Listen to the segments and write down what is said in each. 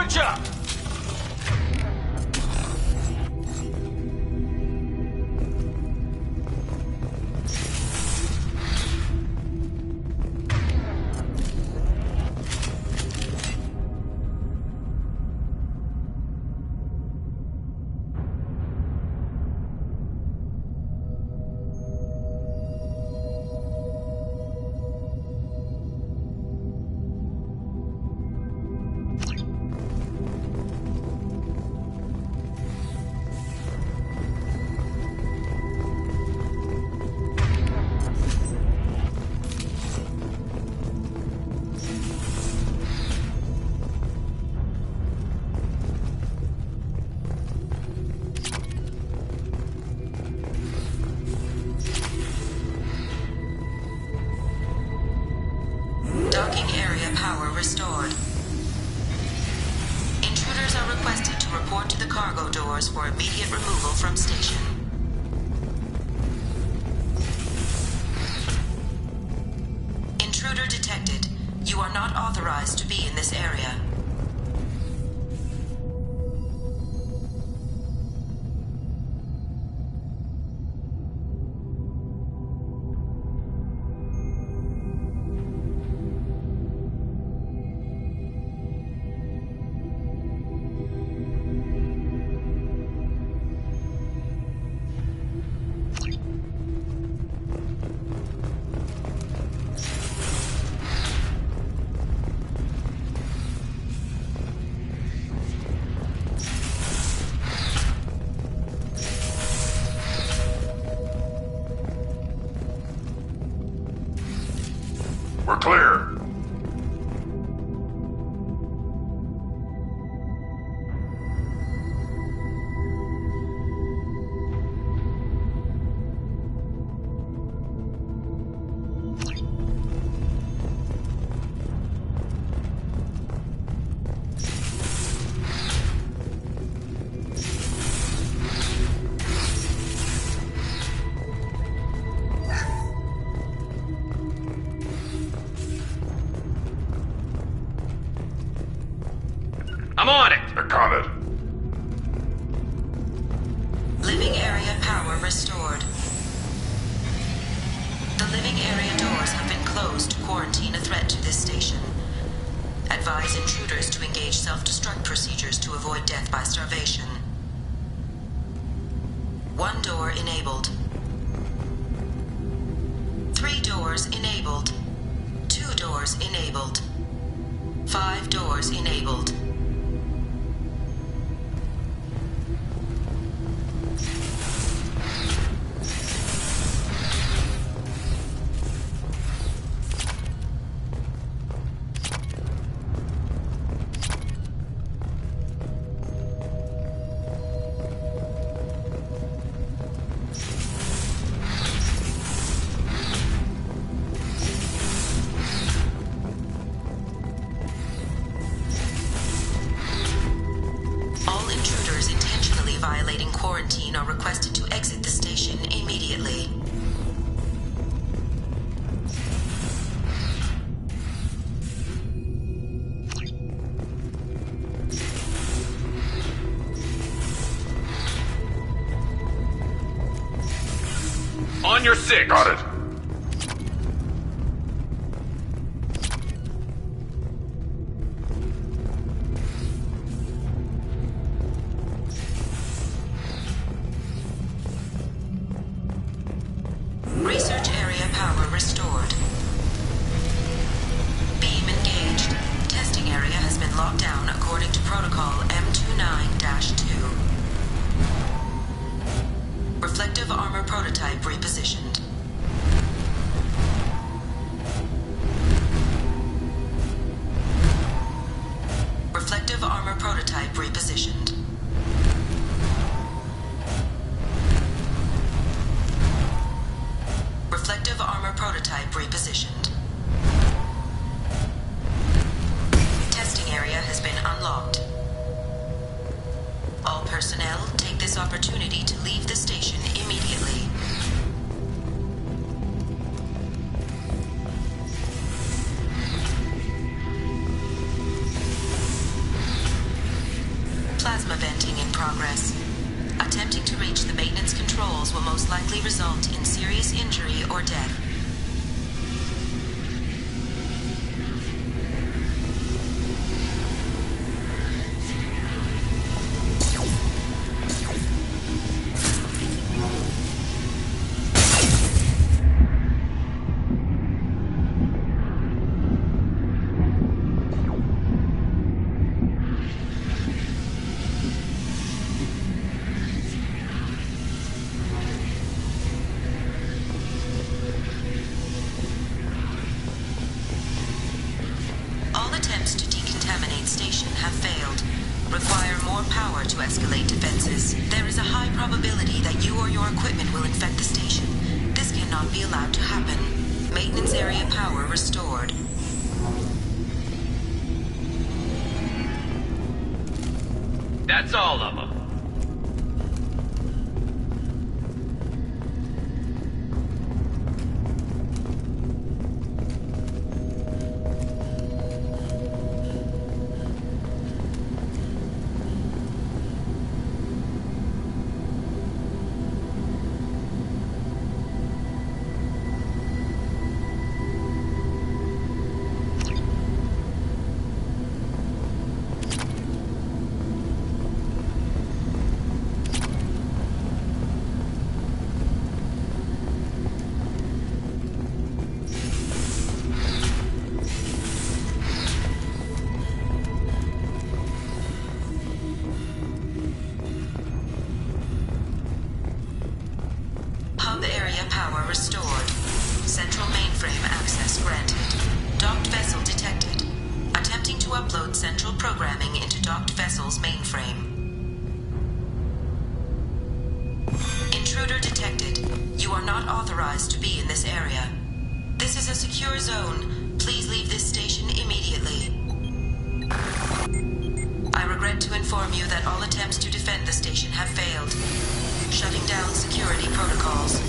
Good job! Docking area power restored. Intruders are requested to report to the cargo doors for immediate removal from station. Intruder detected. You are not authorized to be in this area. We're clear. I'm on it! I got it. Living area power restored. The living area doors have been closed to quarantine a threat to this station. Advise intruders to engage self-destruct procedures to avoid death by starvation. One door enabled. 3 doors enabled. 2 doors enabled. 5 doors enabled. All intruders intentionally violating quarantine are requested to exit the station immediately. On your 6! Got it. Research area power restored. Beam engaged. Testing area has been locked down according to protocol M29-2. Reflective armor prototype repositioned. Reflective armor prototype repositioned. Reflective armor prototype repositioned. Testing area has been unlocked. All personnel take this opportunity to leave the station immediately. Attempting to reach the maintenance controls will most likely result in serious injury or death. Escalate defenses. There is a high probability that you or your equipment will infect the station. This cannot be allowed to happen. Maintenance area power restored. That's all of them. Power restored. Central mainframe access granted. Docked vessel detected. Attempting to upload central programming into docked vessel's mainframe. Intruder detected. You are not authorized to be in this area. This is a secure zone. Please leave this station immediately. I regret to inform you that all attempts to defend the station have failed. Shutting down security protocols.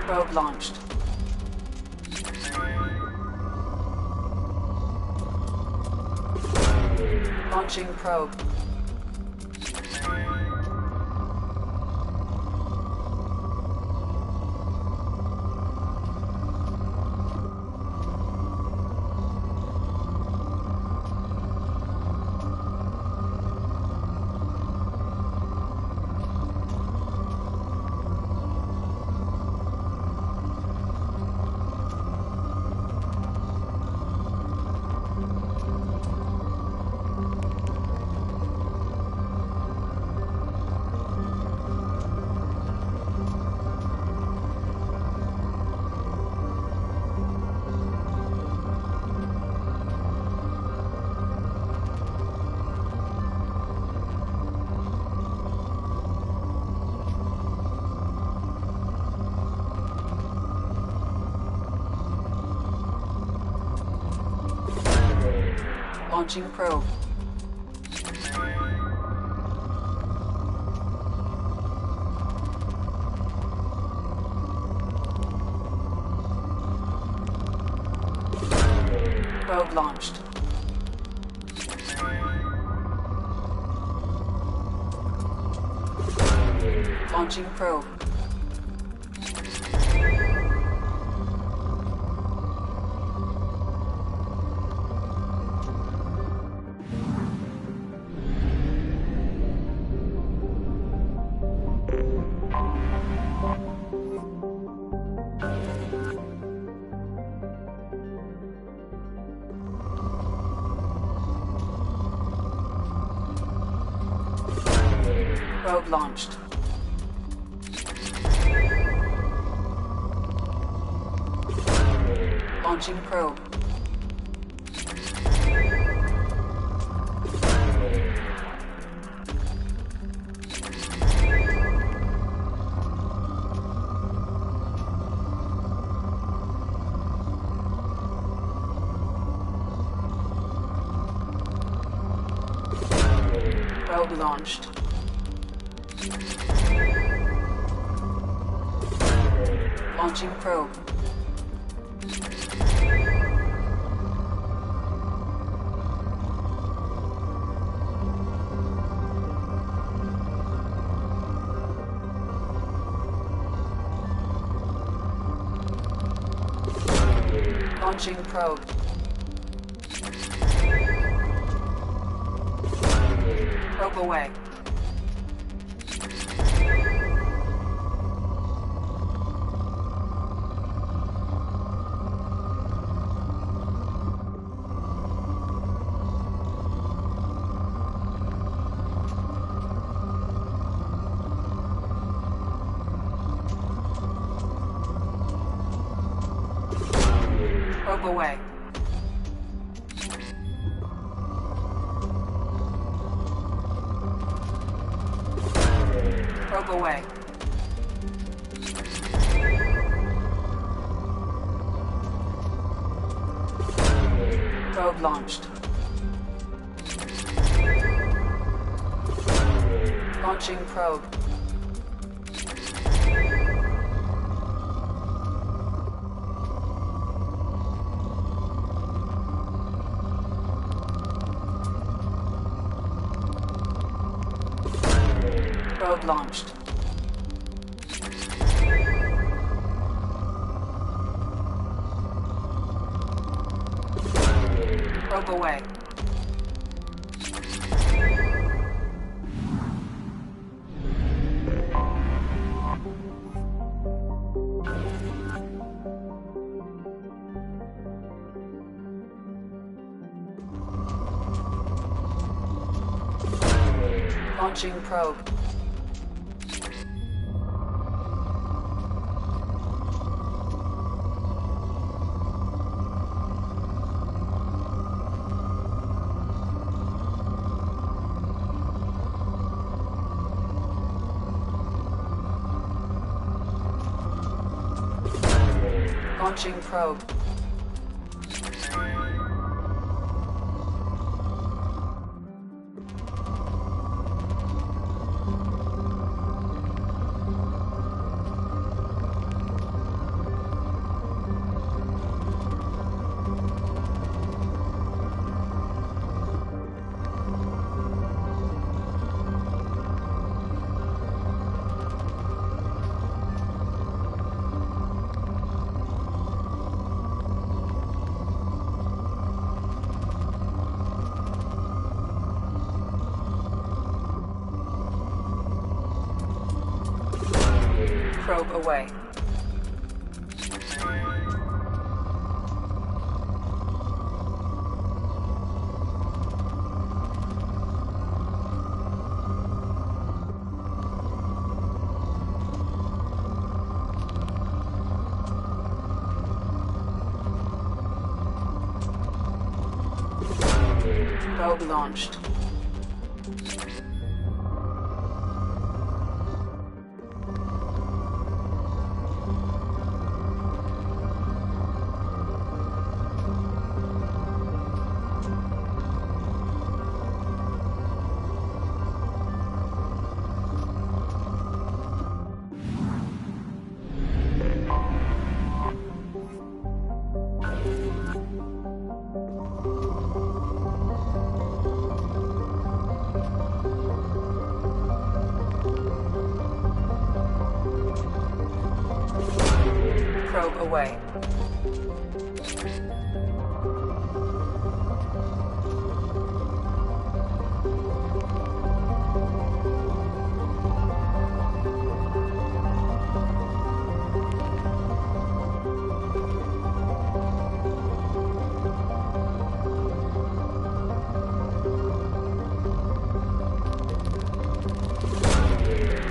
Probe launched. Launching probe. Launching probe. Probe launched. Launching probe. Probe launched. Launching probe. Probe launched. Launching probe. Launching probe. Probe away. Probe away. Probe away. Probe launched. Launching probe. Probe launched. Probe away. Launching probe. Launching probe. Probe away. Probe launched. Probe away.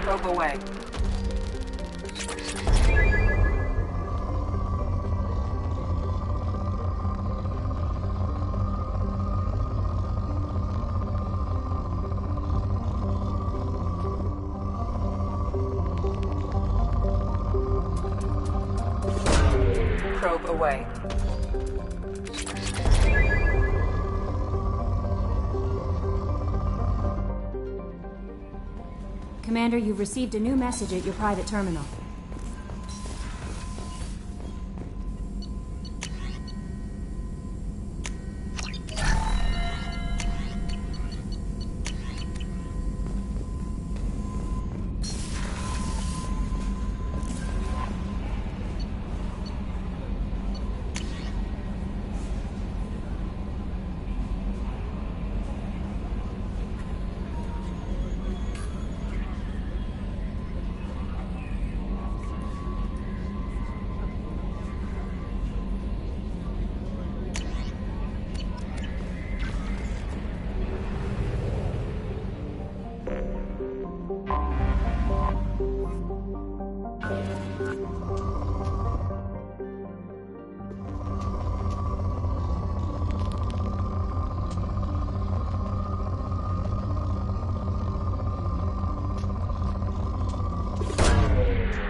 Probe away. Probe away. Commander, you've received a new message at your private terminal.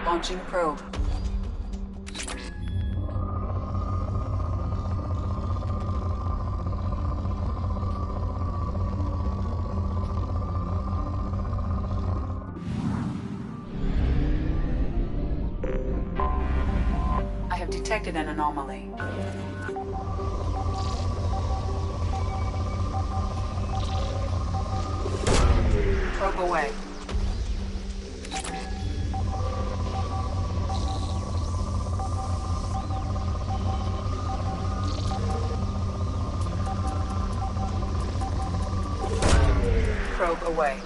Launching probe. I have detected an anomaly. Probe away. Probe away.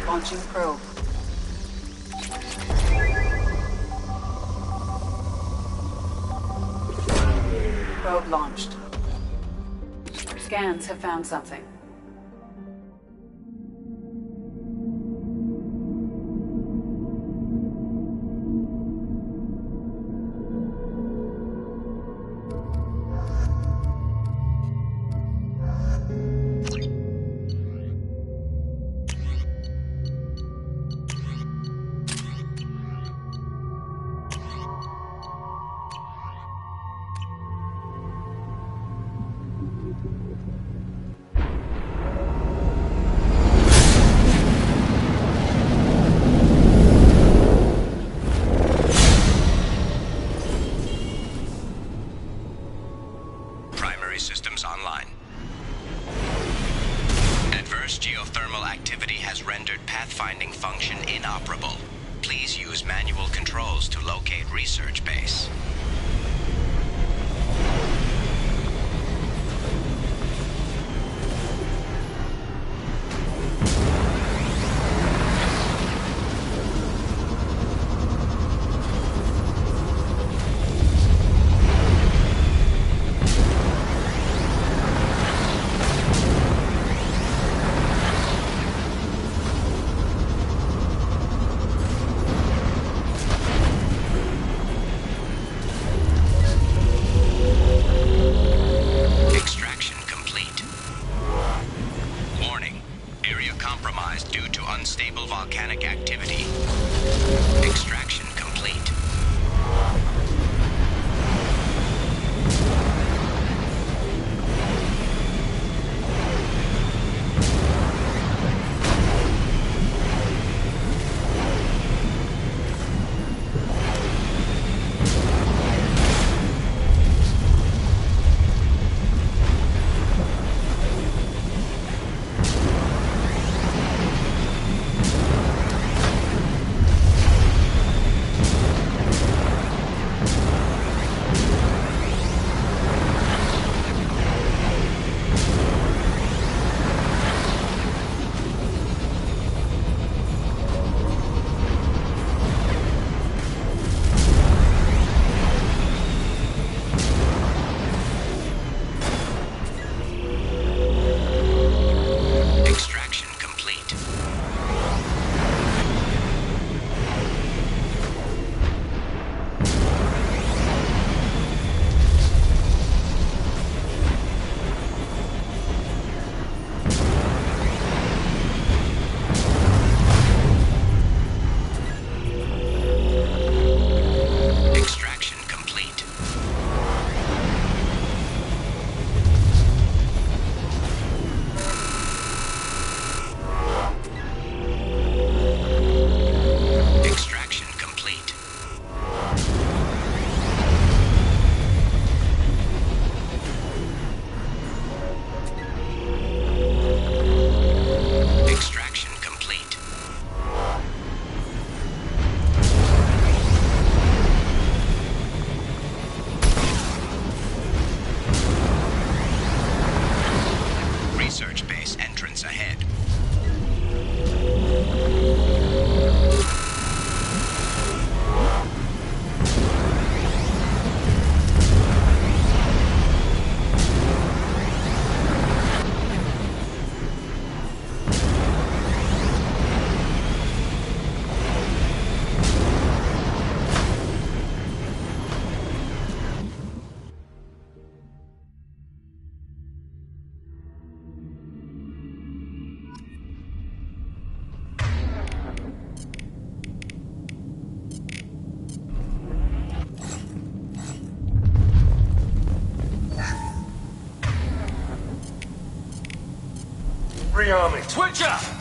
Launching probe. Probe launched. Scans have found something. Systems online. Adverse geothermal activity has rendered pathfinding function inoperable. Please use manual controls to locate research base. Unstable volcanic activity. Extraction complete. Enemy on me. Switch up!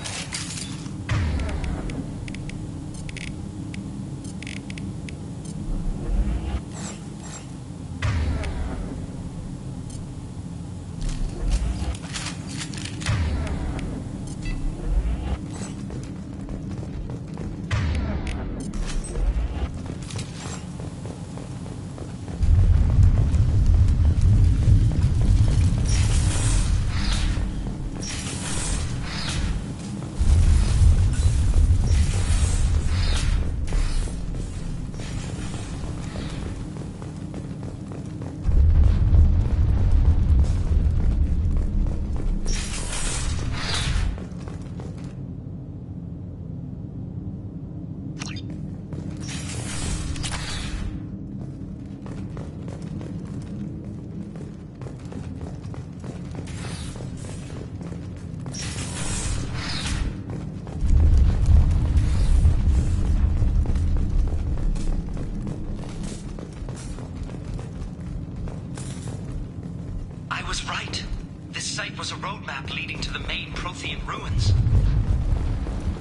I was right. This site was a roadmap leading to the main Prothean ruins.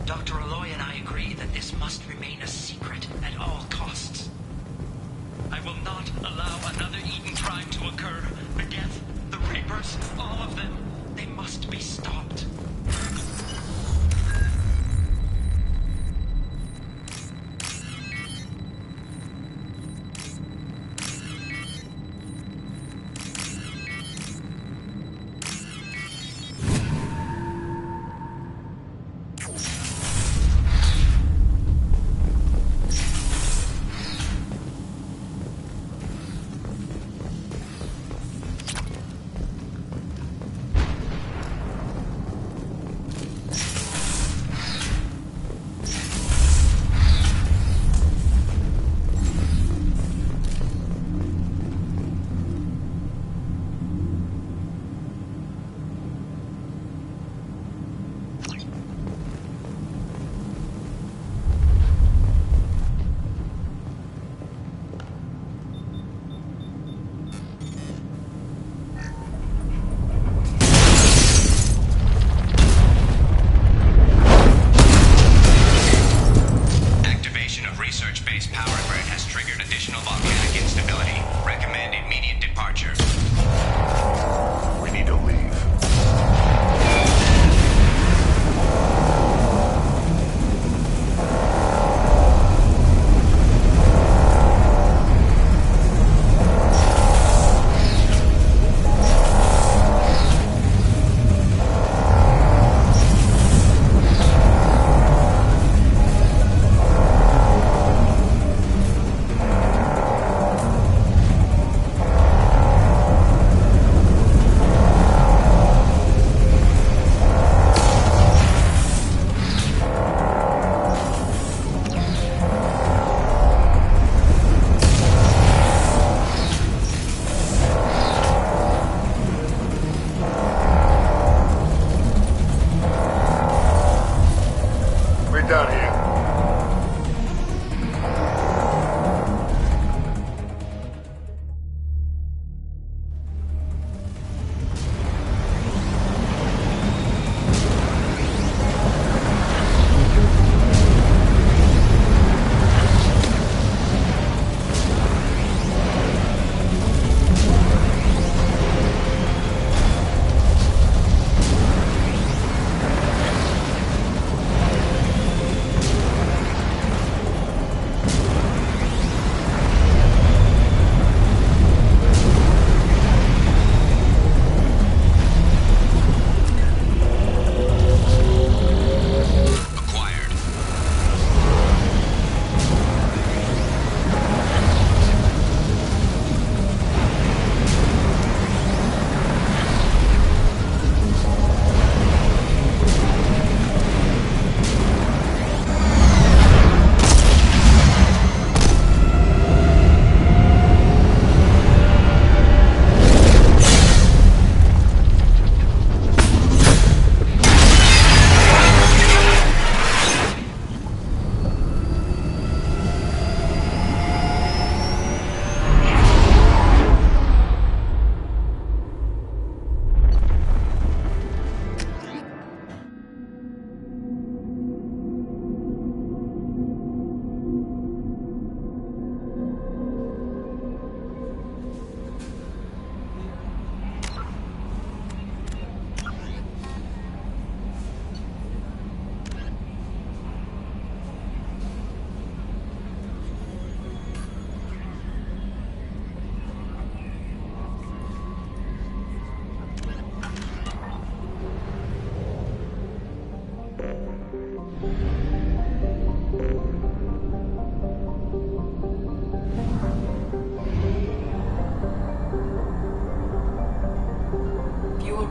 Dr. Aloy and I agree that this must remain a secret at all costs. I will not allow another Eden Prime to occur. The Geth, the Reapers, all of them, they must be stopped.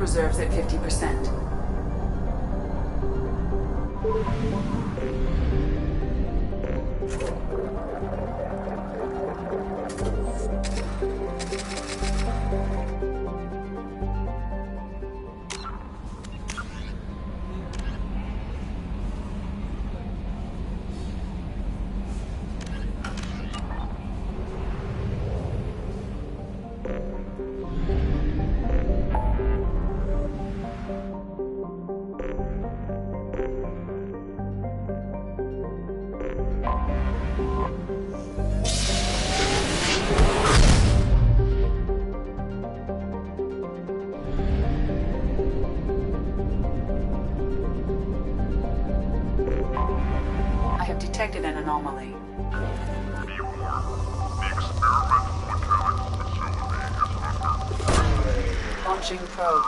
reserves at 50%. I have detected an anomaly. Be warned. The experimental mechanics facility is under Launching probe.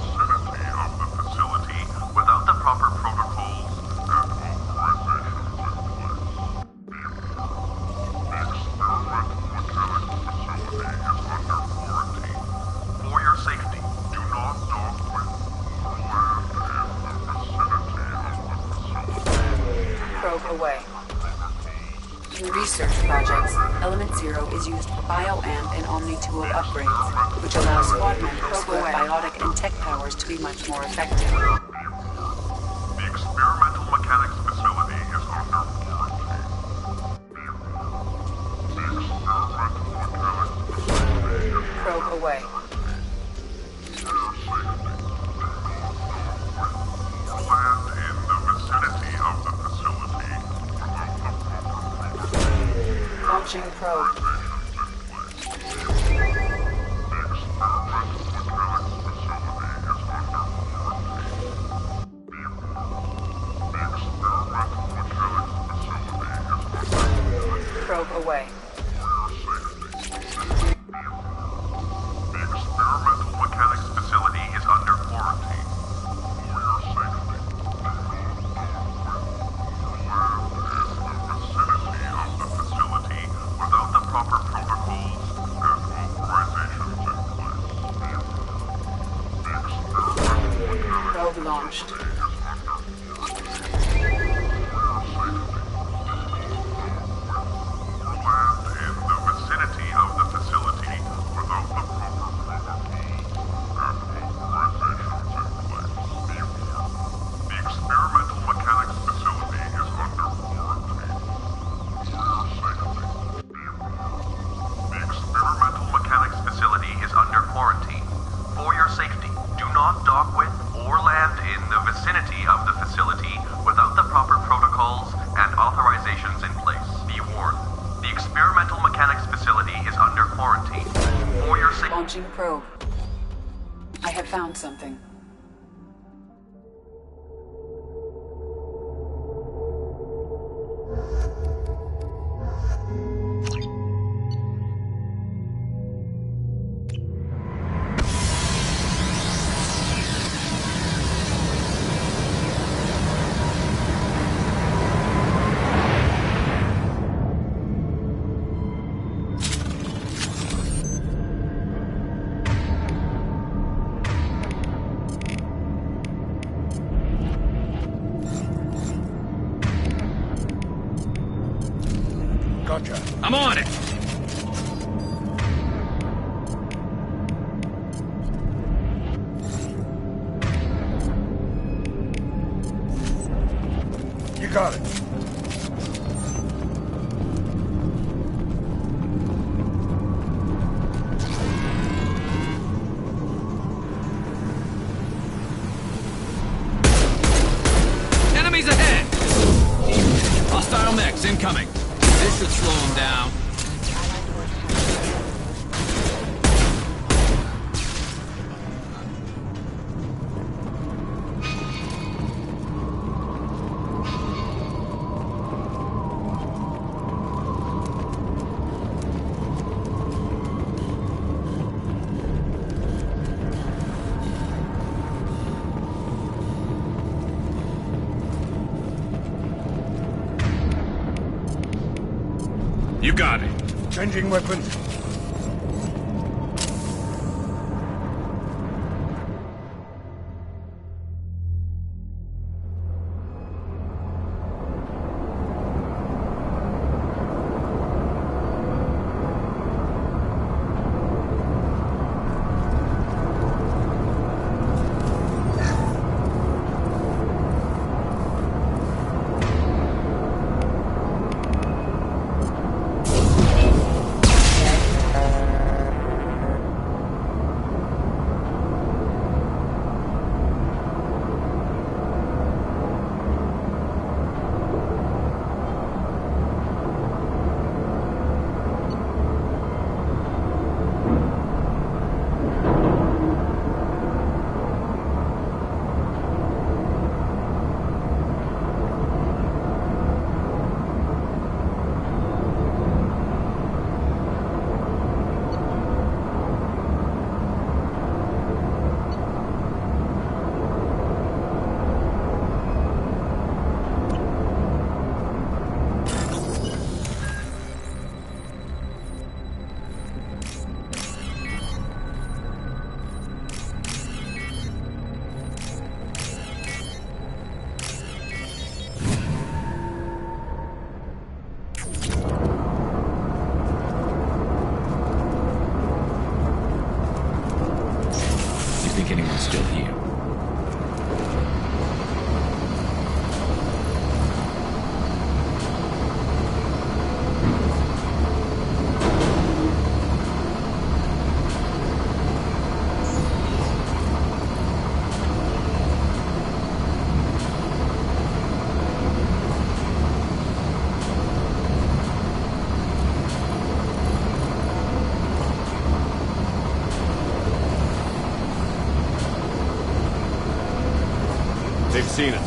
vicinity of the facility without the proper protocols and authorizations in place. The experimental mechanics facility is under quarantine. For your safety, do not dock with or land in the vicinity of the facility. Probe away. In research projects, Element Zero is used for bioamp and Omni-tool upgrades, which allow squad members who have biotic and tech powers to be much more effective. The experimental mechanics facility is under quarantine. The experimental mechanics facility is Probe away. or land in the vicinity of the facility without the proper protocols. Launching probe. Probe away. The experimental mechanics facility is under quarantine. For your safety, land in the vicinity of the facility without the proper protocols and authorizations in place. The experimental mechanics Probe launched. land in the vicinity of the facility without the proper protocols and authorizations in place. Be warned. The experimental mechanics facility is under quarantine. For your safety. Be warned. The experimental mechanics facility is under quarantine. For your safety, do not dock with or land in the vicinity of the facility without the proper protocols and authorizations in place. Be warned. The experimental mechanics facility is under quarantine. For your safety. Launching probe. I have found something. Gotcha. I'm on it! You got it. Enemies ahead! Hostile mechs incoming. This should slow them down. You got it. Changing weapons. seen us.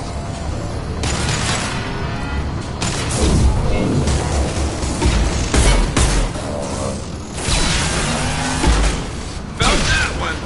Felt that one!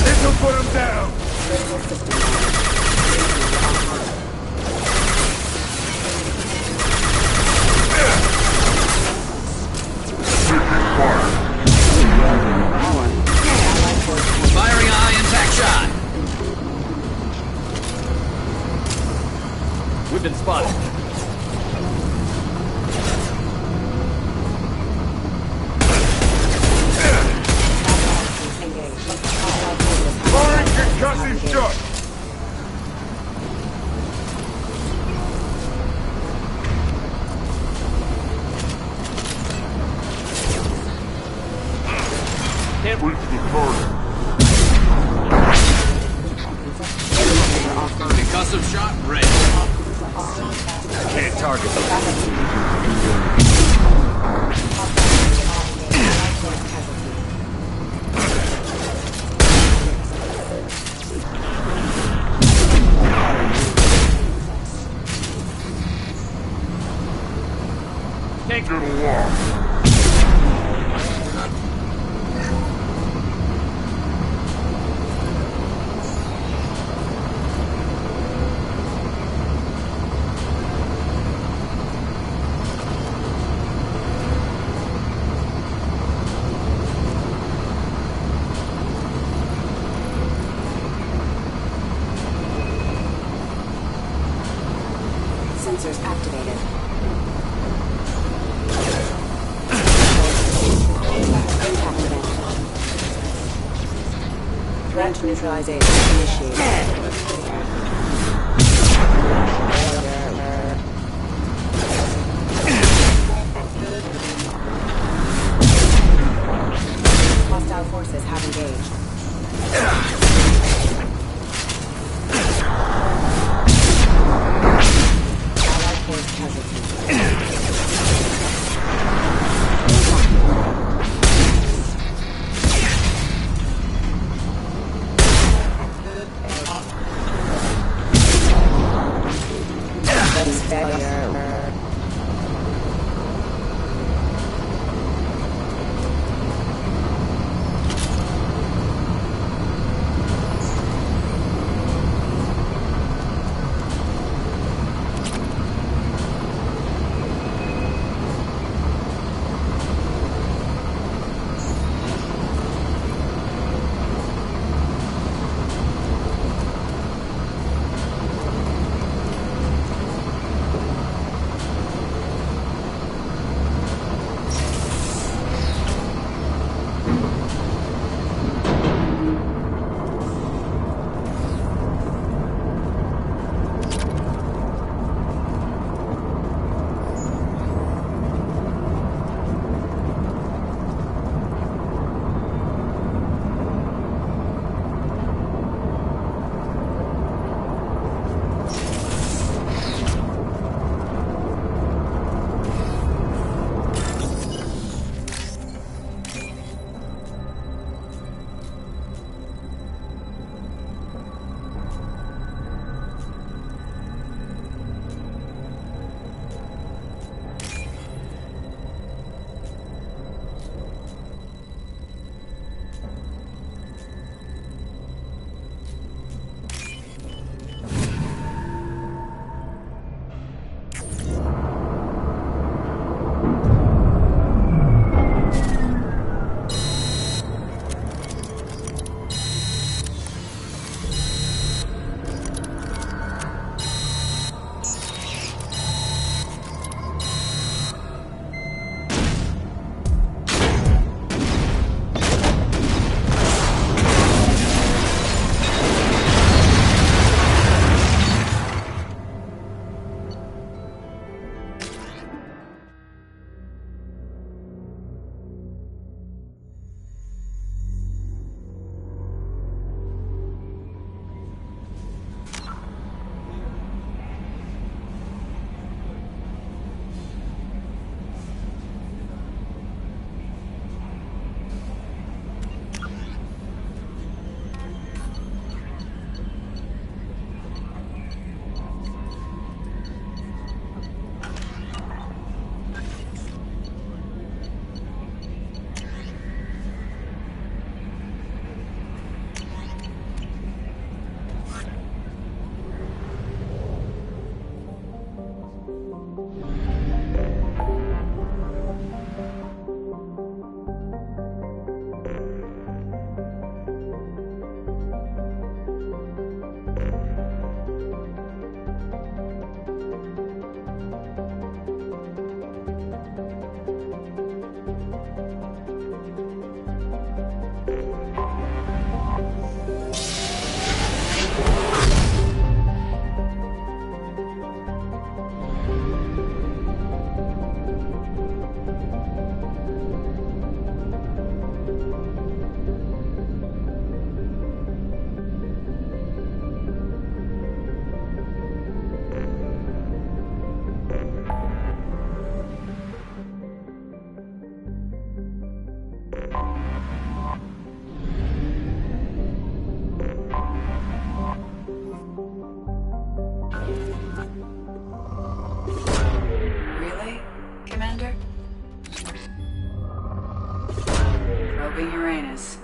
This'll put him down! Firing a high impact shot. We've been spotted. Firing concussive shot! Reach the target. Concussive shot ready. Can't target them. Get along. Sensors activated. Impact event. Threat neutralization initiated. Hostile forces have engaged. Allied force casualty. Really, Commander? Probing Uranus.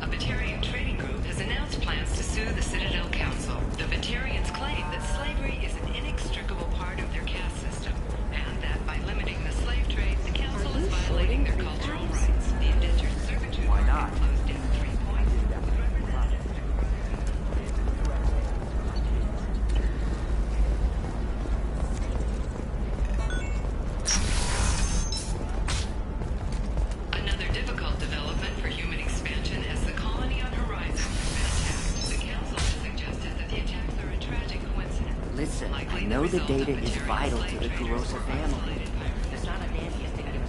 A Batarian trading group has announced plans to sue the Citadel Council. The Batarians claim that slavery is an inextricable part of their caste system, and that by limiting the slave trade, the Council is violating their cultural rights. The indentured servitude market closed down 3 points. Another difficult development for human expansion as the colony on Horizon has been attacked. The Council has suggested that the attacks are a tragic coincidence. Listen, Likely I know the result of data is Batarian vital to slave the traders Kurosa or family. isolated pirates. It's not a dandy thing to do.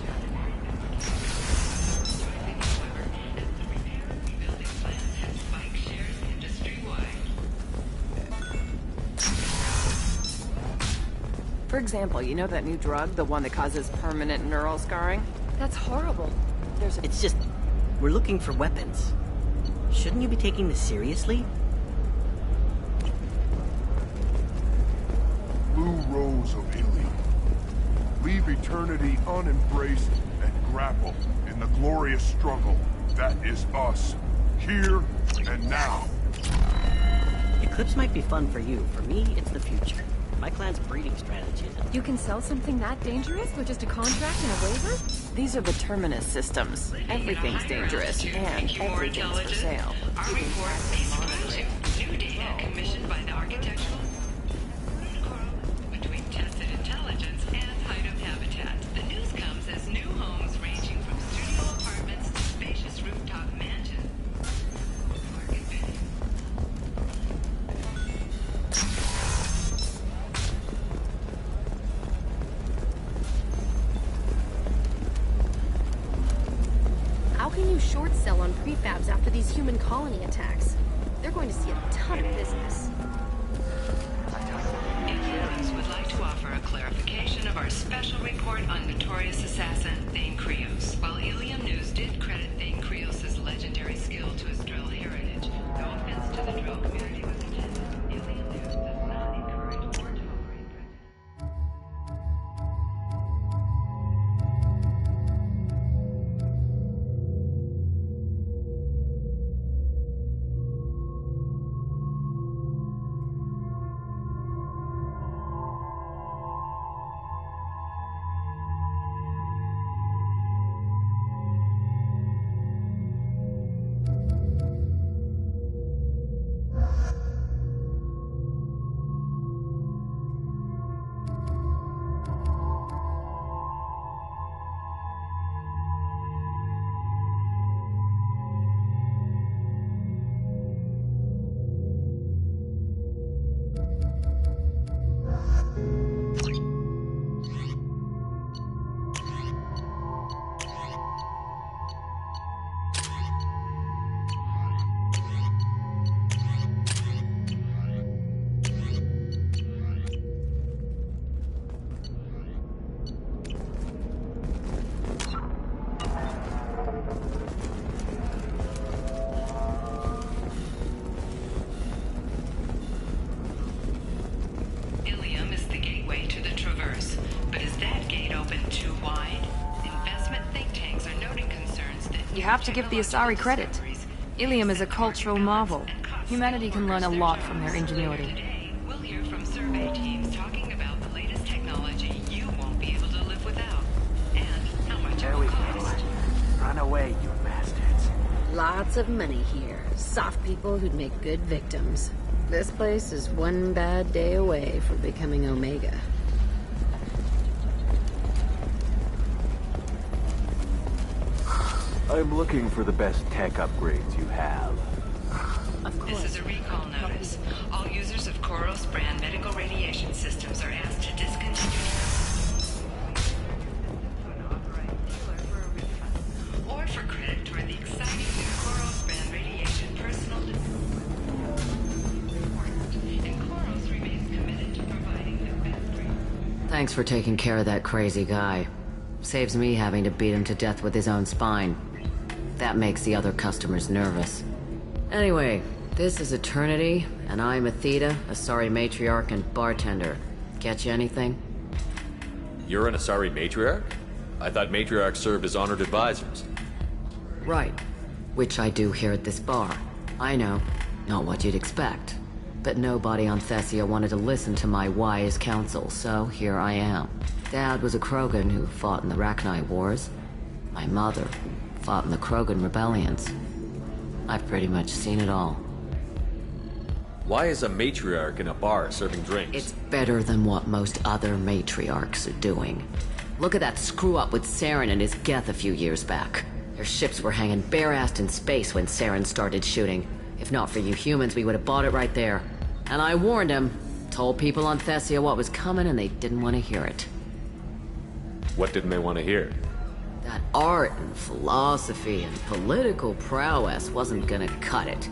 However, as the repair and rebuilding plans have spiked shares industry-wide. For example, you know that new drug, the one that causes permanent neural scarring? That's horrible. It's just, we're looking for weapons. Shouldn't you be taking this seriously? Blue Rose of Ilium. Leave eternity unembraced and grapple in the glorious struggle that is us, here and now. Eclipse might be fun for you. For me, it's the future. My clan's breeding strategy is... You can sell something that dangerous with just a contract and a waiver? These are the Terminus systems. Everything's dangerous, and everything's for sale. Our report may surprise you. New data commissioned by the architectural between tested intelligence and Hideout Habitat. The news comes as new homes ranging from studio apartments to spacious rooftop mansions. Market bidding. How can you short sell on prefabs after these human colony attacks? They're going to see a ton of business. Aliens would like to offer a clarification of our special report on notorious assassin Thane Krios. While Ilium News did credit Thane Krios' legendary skill to his drill heritage, no offense to the drill community was intended. Ilium News does not encourage or tolerate prejudice. open too wide? Investment think tanks are noting concerns that You have to give the Asari credit. Ilium is a cultural marvel. Humanity can learn a lot from their ingenuity. today, we'll hear from survey teams talking about the latest technology you won't be able to live without, and how much it will cost. Run away, you bastards. Lots of money here. Soft people who'd make good victims. This place is one bad day away from becoming Omega. I'm looking for the best tech upgrades you have. This is a recall notice. All users of Koros brand medical radiation systems are asked to discontinue or for credit toward the exciting new Koros brand radiation personal and Koros remains committed to providing the best. Thanks for taking care of that crazy guy. Saves me having to beat him to death with his own spine. That makes the other customers nervous. Anyway, this is Eternity, and I'm Athena, Asari matriarch and bartender. Get you anything? You're an Asari matriarch? I thought matriarchs served as honored advisors. Right. Which I do here at this bar. I know. Not what you'd expect. But nobody on Thessia wanted to listen to my wise counsel, so here I am. Dad was a Krogan who fought in the Rachni Wars. My mother fought in the Krogan rebellions. I've pretty much seen it all. Why is a matriarch in a bar serving drinks? It's better than what most other matriarchs are doing. Look at that screw-up with Saren and his Geth a few years back. Their ships were hanging bare-assed in space when Saren started shooting. If not for you humans, we would have bought it right there. And I warned him. Told people on Thessia what was coming, and they didn't want to hear it. What didn't they want to hear? That art and philosophy and political prowess wasn't gonna cut it.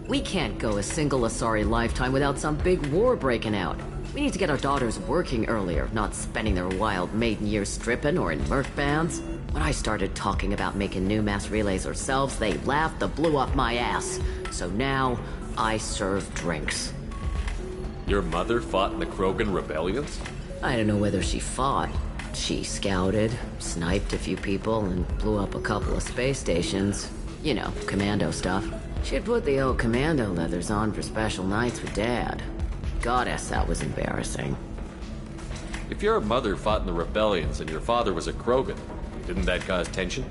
We can't go a single Asari lifetime without some big war breaking out. We need to get our daughters working earlier, not spending their wild maiden years stripping or in merc bands. When I started talking about making new mass relays ourselves, they laughed the blue off my ass. So now, I serve drinks. Your mother fought in the Krogan rebellions? I don't know whether she fought. She scouted, sniped a few people, and blew up a couple of space stations. You know, commando stuff. She'd put the old commando leathers on for special nights with Dad. Goddess, that was embarrassing. If your mother fought in the rebellions and your father was a Krogan, didn't that cause tension?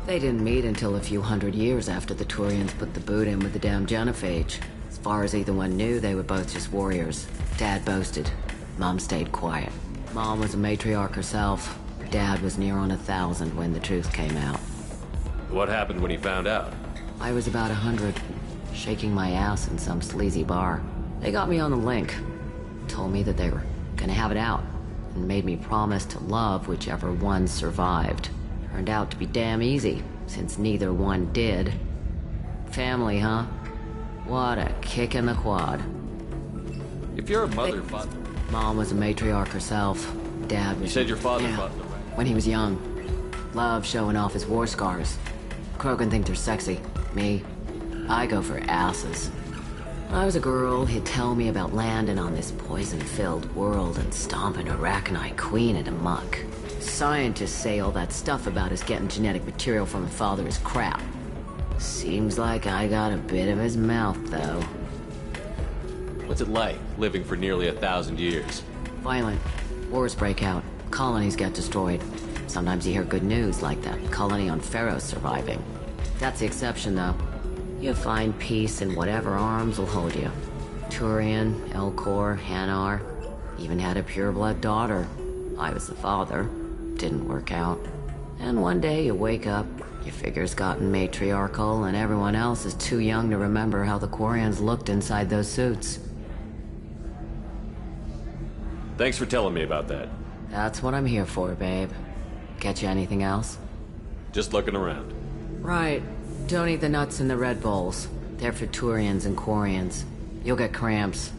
They didn't meet until a few hundred years after the Turians put the boot in with the damn Genophage. As far as either one knew, they were both just warriors. Dad boasted. Mom stayed quiet. Mom was a matriarch herself. Dad was near on 1,000 when the truth came out. What happened when he found out? I was about 100, shaking my ass in some sleazy bar. They got me on the link. Told me that they were gonna have it out, and made me promise to love whichever one survived. Turned out to be damn easy, since neither one did. Family, huh? What a kick in the quad. If your mother fought... Mom was a matriarch herself. Dad was... You said your father fought the... When he was young. Loved showing off his war scars. Krogan think they're sexy. Me, I go for asses. When I was a girl, he'd tell me about landing on this poison-filled world and stomping a Rachni queen into muck. Scientists say all that stuff about us getting genetic material from my father is crap. Seems like I got a bit of his mouth, though. What's it like, living for nearly 1,000 years? Violent. Wars break out. Colonies get destroyed. Sometimes you hear good news, like that colony on Pharaoh surviving. That's the exception, though. You find peace in whatever arms will hold you. Turian, Elcor, Hanar. Even had a pureblood daughter. I was the father. Didn't work out. And one day you wake up, your figure's gotten matriarchal, and everyone else is too young to remember how the Quarians looked inside those suits. Thanks for telling me about that. That's what I'm here for, babe. Get you anything else? Just looking around. Right. Don't eat the nuts in the Red Bowls. They're for Turians and Quarians. You'll get cramps.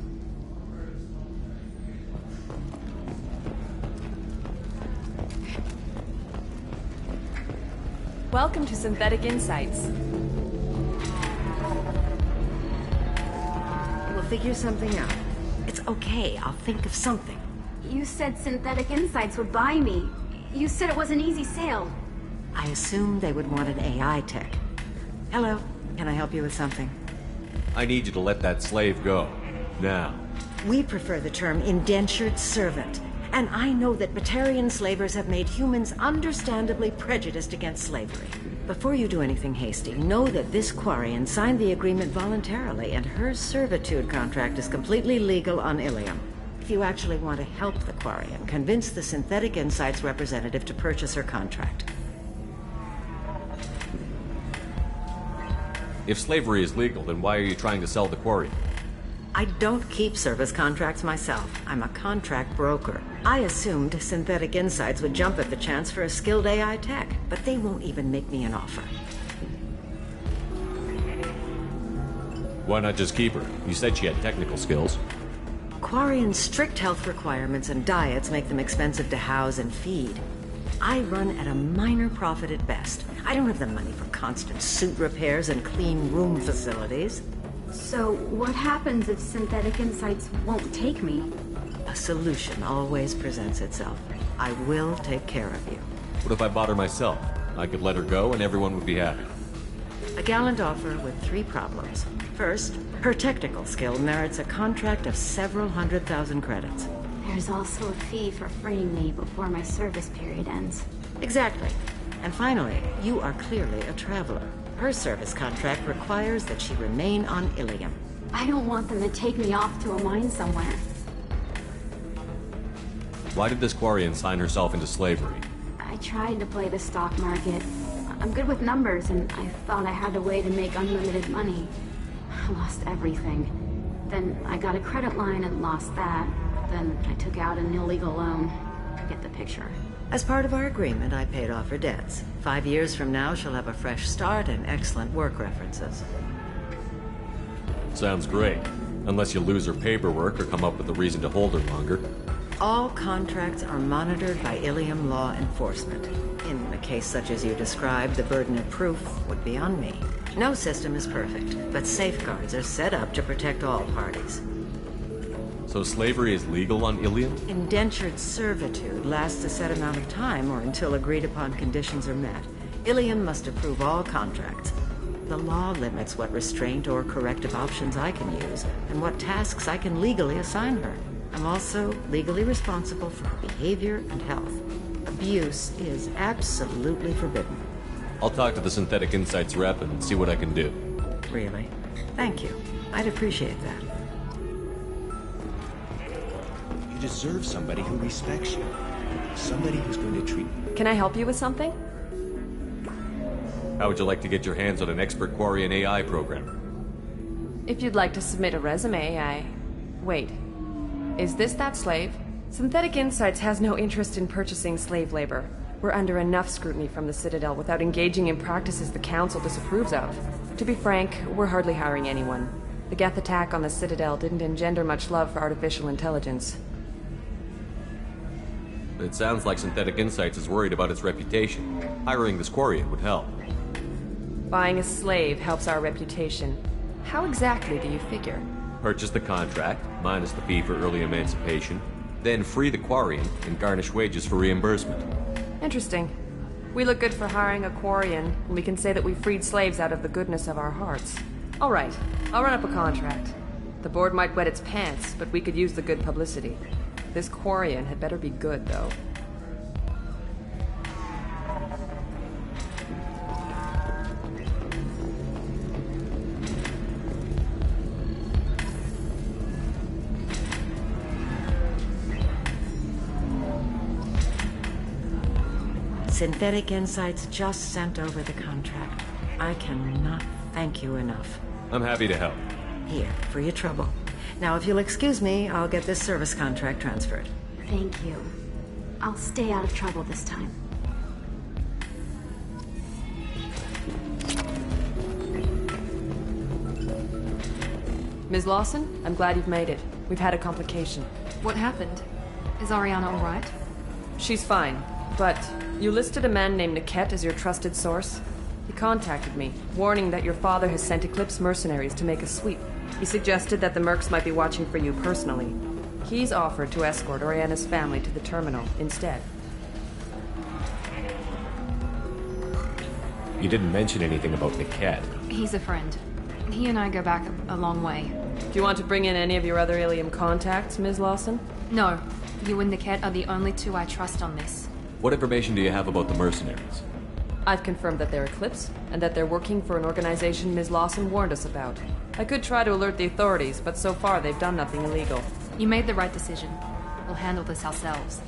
Welcome to Synthetic Insights. We'll figure something out. It's okay, I'll think of something. You said Synthetic Insights would buy me. You said it was an easy sale. I assumed they would want an AI tech. Hello, can I help you with something? I need you to let that slave go. Now. We prefer the term indentured servant. And I know that Batarian slavers have made humans understandably prejudiced against slavery. Before you do anything hasty, know that this Quarian signed the agreement voluntarily, and her servitude contract is completely legal on Ilium. If you actually want to help the Quarian, convince the Synthetic Insights representative to purchase her contract. If slavery is legal, then why are you trying to sell the Quarian? I don't keep service contracts myself. I'm a contract broker. I assumed Synthetic Insights would jump at the chance for a skilled AI tech, but they won't even make me an offer. Why not just keep her? You said she had technical skills. Quarian's strict health requirements and diets make them expensive to house and feed. I run at a minor profit at best. I don't have the money for constant suit repairs and clean room facilities. So, what happens if Synthetic Insights won't take me? A solution always presents itself. I will take care of you. What if I bought her myself? I could let her go and everyone would be happy. A gallant offer with 3 problems. First, her technical skill merits a contract of several 100,000 credits. There's also a fee for freeing me before my service period ends. Exactly. And finally, you are clearly a traveler. Her service contract requires that she remain on Ilium. I don't want them to take me off to a mine somewhere. Why did this Quarian sign herself into slavery? I tried to play the stock market. I'm good with numbers, and I thought I had a way to make unlimited money. I lost everything. Then I got a credit line and lost that. Then I took out an illegal loan. Get the picture. As part of our agreement, I paid off her debts. 5 years from now, she'll have a fresh start and excellent work references. Sounds great. Unless you lose her paperwork or come up with a reason to hold her longer. All contracts are monitored by Ilium law enforcement. In a case such as you described, the burden of proof would be on me. No system is perfect, but safeguards are set up to protect all parties. So slavery is legal on Ilium? Indentured servitude lasts a set amount of time or until agreed upon conditions are met. Ilium must approve all contracts. The law limits what restraint or corrective options I can use and what tasks I can legally assign her. I'm also legally responsible for her behavior and health. Abuse is absolutely forbidden. I'll talk to the Synthetic Insights rep and see what I can do. Really? Thank you. I'd appreciate that. You deserve somebody who respects you. Somebody who's going to treat you. Can I help you with something? How would you like to get your hands on an expert Quarian AI programmer? If you'd like to submit a resume, Wait. Is this that slave? Synthetic Insights has no interest in purchasing slave labor. We're under enough scrutiny from the Citadel without engaging in practices the Council disapproves of. To be frank, we're hardly hiring anyone. The Geth attack on the Citadel didn't engender much love for artificial intelligence. It sounds like Synthetic Insights is worried about its reputation. Hiring this Quarian would help. Buying a slave helps our reputation. How exactly do you figure? Purchase the contract, minus the fee for early emancipation, then free the Quarian and garnish wages for reimbursement. Interesting. We look good for hiring a Quarian, and we can say that we freed slaves out of the goodness of our hearts. All right, I'll run up a contract. The board might wet its pants, but we could use the good publicity. This Quarian had better be good, though. Synthetic Insights just sent over the contract. I cannot thank you enough. I'm happy to help. Here, for your trouble. Now, if you'll excuse me, I'll get this service contract transferred. Thank you. I'll stay out of trouble this time. Ms. Lawson, I'm glad you've made it. We've had a complication. What happened? Is Ariana all right? She's fine, but you listed a man named Niket as your trusted source. He contacted me, warning that your father has sent Eclipse mercenaries to make a sweep. He suggested that the Mercs might be watching for you personally. He's offered to escort Oriana's family to the terminal instead. You didn't mention anything about Niket. He's a friend. He and I go back a long way. Do you want to bring in any of your other Ilium contacts, Ms. Lawson? No. You and Niket are the only two I trust on this. What information do you have about the mercenaries? I've confirmed that they're Eclipse, and that they're working for an organization Ms. Lawson warned us about. I could try to alert the authorities, but so far they've done nothing illegal. You made the right decision. We'll handle this ourselves.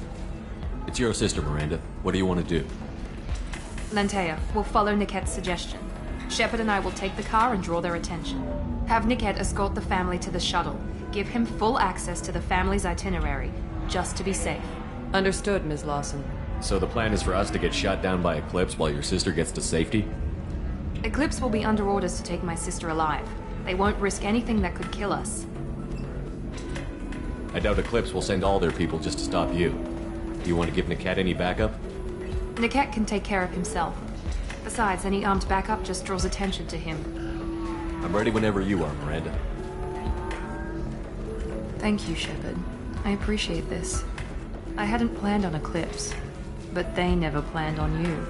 It's your sister, Miranda. What do you want to do? Lantea, we'll follow Niket's suggestion. Shepard and I will take the car and draw their attention. Have Niket escort the family to the shuttle. Give him full access to the family's itinerary, just to be safe. Understood, Ms. Lawson. So the plan is for us to get shot down by Eclipse while your sister gets to safety? Eclipse will be under orders to take my sister alive. They won't risk anything that could kill us. I doubt Eclipse will send all their people just to stop you. Do you want to give Niket any backup? Niket can take care of himself. Besides, any armed backup just draws attention to him. I'm ready whenever you are, Miranda. Thank you, Shepard. I appreciate this. I hadn't planned on Eclipse, but they never planned on you.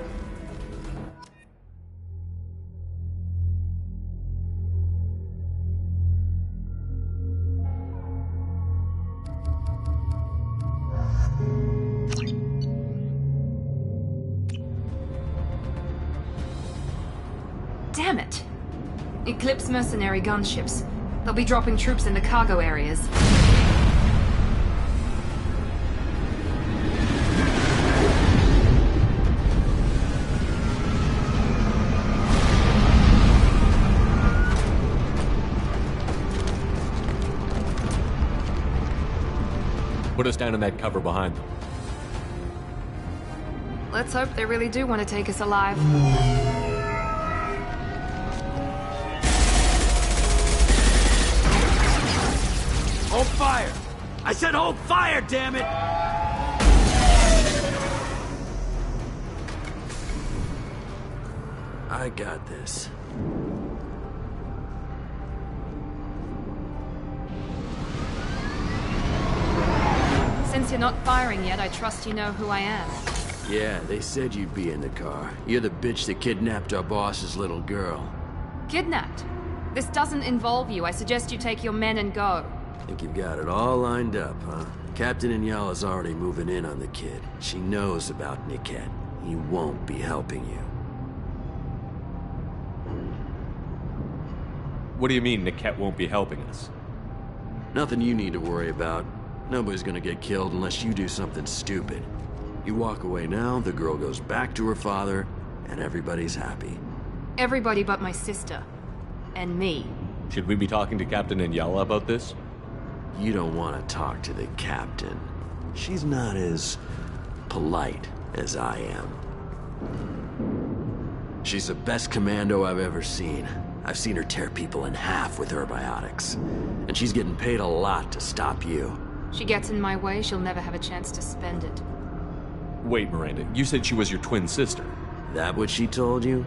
Damn it! Eclipse mercenary gunships. They'll be dropping troops in the cargo areas. Put us down in that cover behind them. Let's hope they really do want to take us alive. Hold fire! I said hold fire, damn it! I got this. Since you're not firing yet, I trust you know who I am. Yeah, they said you'd be in the car. You're the bitch that kidnapped our boss's little girl. Kidnapped? This doesn't involve you. I suggest you take your men and go. Think you've got it all lined up, huh? Captain Inyala's already moving in on the kid. She knows about Niket. He won't be helping you. What do you mean Niket won't be helping us? Nothing you need to worry about. Nobody's gonna get killed unless you do something stupid. You walk away now, the girl goes back to her father, and everybody's happy. Everybody but my sister. And me. Should we be talking to Captain Inyala about this? You don't want to talk to the captain. She's not as polite as I am. She's the best commando I've ever seen. I've seen her tear people in half with her biotics. And she's getting paid a lot to stop you. She gets in my way, she'll never have a chance to spend it. Wait, Miranda, you said she was your twin sister. That what she told you?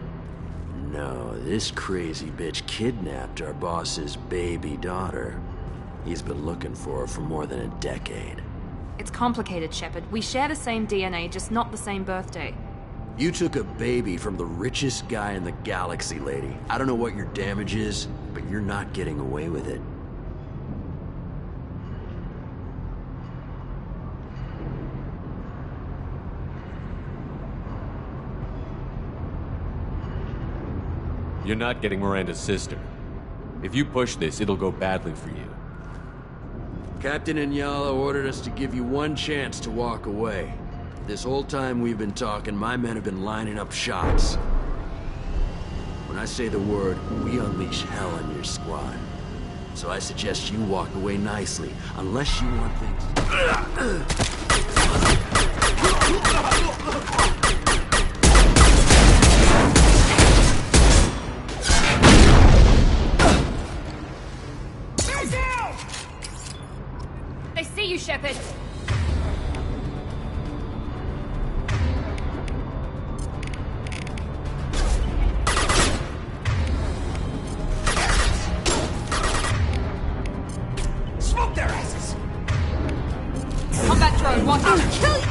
No, this crazy bitch kidnapped our boss's baby daughter. He's been looking for her for more than a decade. It's complicated, Shepard. We share the same DNA, just not the same birthday. You took a baby from the richest guy in the galaxy, lady. I don't know what your damage is, but you're not getting away with it. You're not getting Miranda's sister. If you push this, it'll go badly for you. Captain Inyala ordered us to give you one chance to walk away. This whole time we've been talking, my men have been lining up shots. When I say the word, we unleash hell on your squad. So I suggest you walk away nicely, unless you want things... They see you, Shepard! Smoke their asses! Combat drone, watch out! Kill you!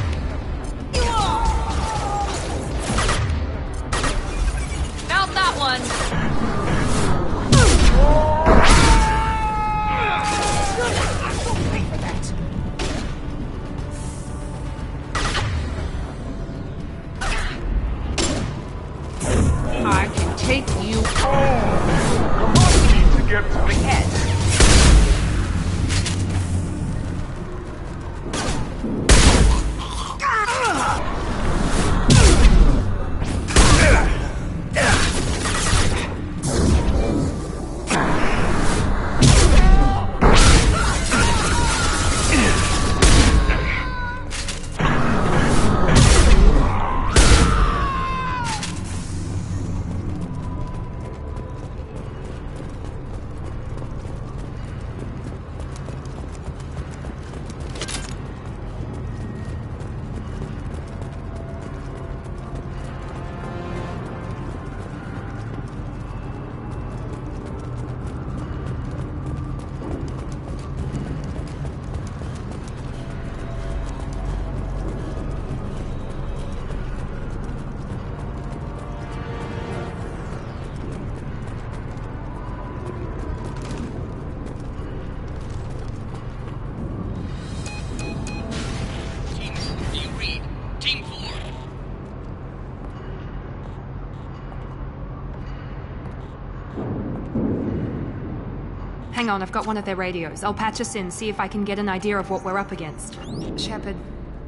Hang on, I've got one of their radios. I'll patch us in, see if I can get an idea of what we're up against. Shepard,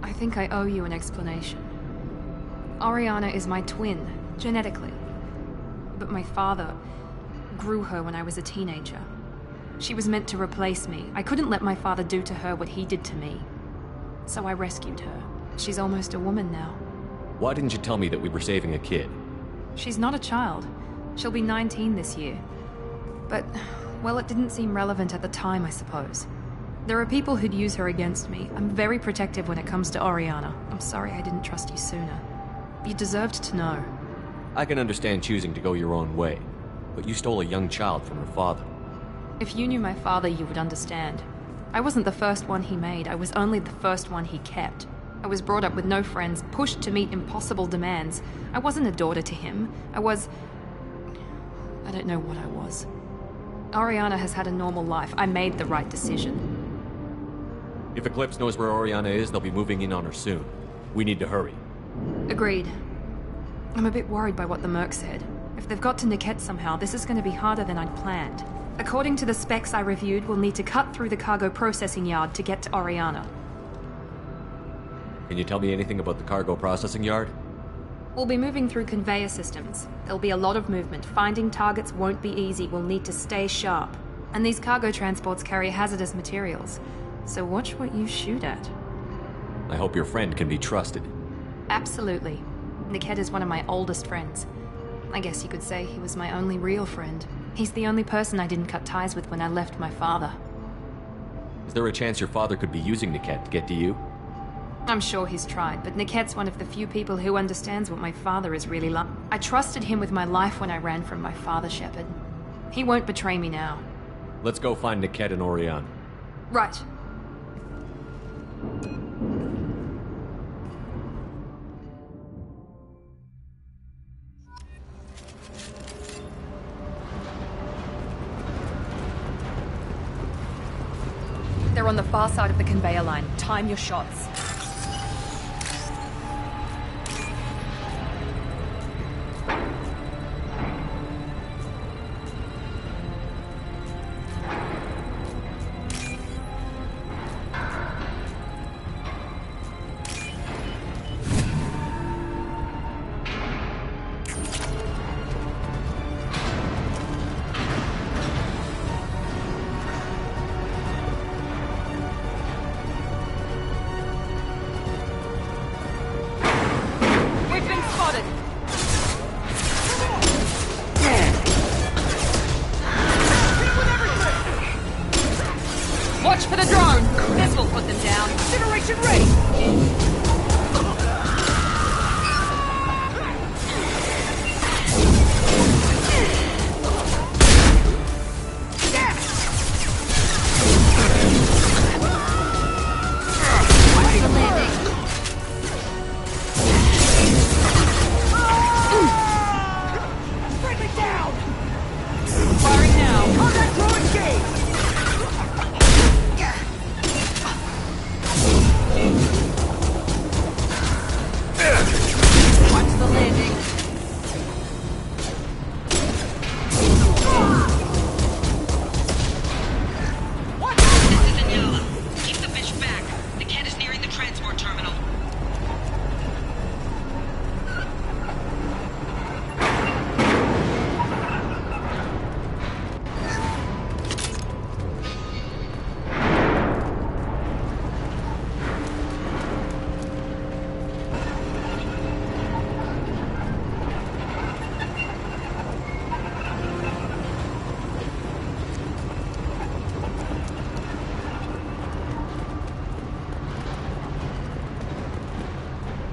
I think I owe you an explanation. Oriana is my twin, genetically. But my father grew her when I was a teenager. She was meant to replace me. I couldn't let my father do to her what he did to me. So I rescued her. She's almost a woman now. Why didn't you tell me that we were saving a kid? She's not a child. She'll be 19 this year. But, well, it didn't seem relevant at the time, I suppose. There are people who'd use her against me. I'm very protective when it comes to Oriana. I'm sorry I didn't trust you sooner. You deserved to know. I can understand choosing to go your own way, but you stole a young child from her father. If you knew my father, you would understand. I wasn't the first one he made. I was only the first one he kept. I was brought up with no friends, pushed to meet impossible demands. I wasn't a daughter to him. I don't know what I was. Oriana has had a normal life. I made the right decision. If Eclipse knows where Oriana is, they'll be moving in on her soon. We need to hurry. Agreed. I'm a bit worried by what the Merc said. If they've got to Niket somehow, this is going to be harder than I'd planned. According to the specs I reviewed, we'll need to cut through the cargo processing yard to get to Oriana. Can you tell me anything about the cargo processing yard? We'll be moving through conveyor systems. There'll be a lot of movement. Finding targets won't be easy. We'll need to stay sharp. And these cargo transports carry hazardous materials. So watch what you shoot at. I hope your friend can be trusted. Absolutely. Niket is one of my oldest friends. I guess you could say he was my only real friend. He's the only person I didn't cut ties with when I left my father. Is there a chance your father could be using Niket to get to you? I'm sure he's tried, but Niket's one of the few people who understands what my father is really like. I trusted him with my life when I ran from my father, Shepard. He won't betray me now. Let's go find Niket and Oriana. Right. They're on the far side of the conveyor line. Time your shots.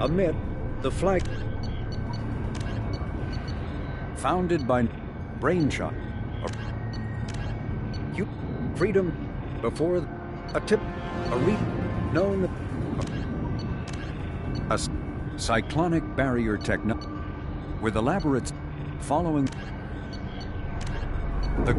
amid the flag. Founded by Brainshot. You freedom before a tip, a known a cyclonic barrier technology with elaborate following the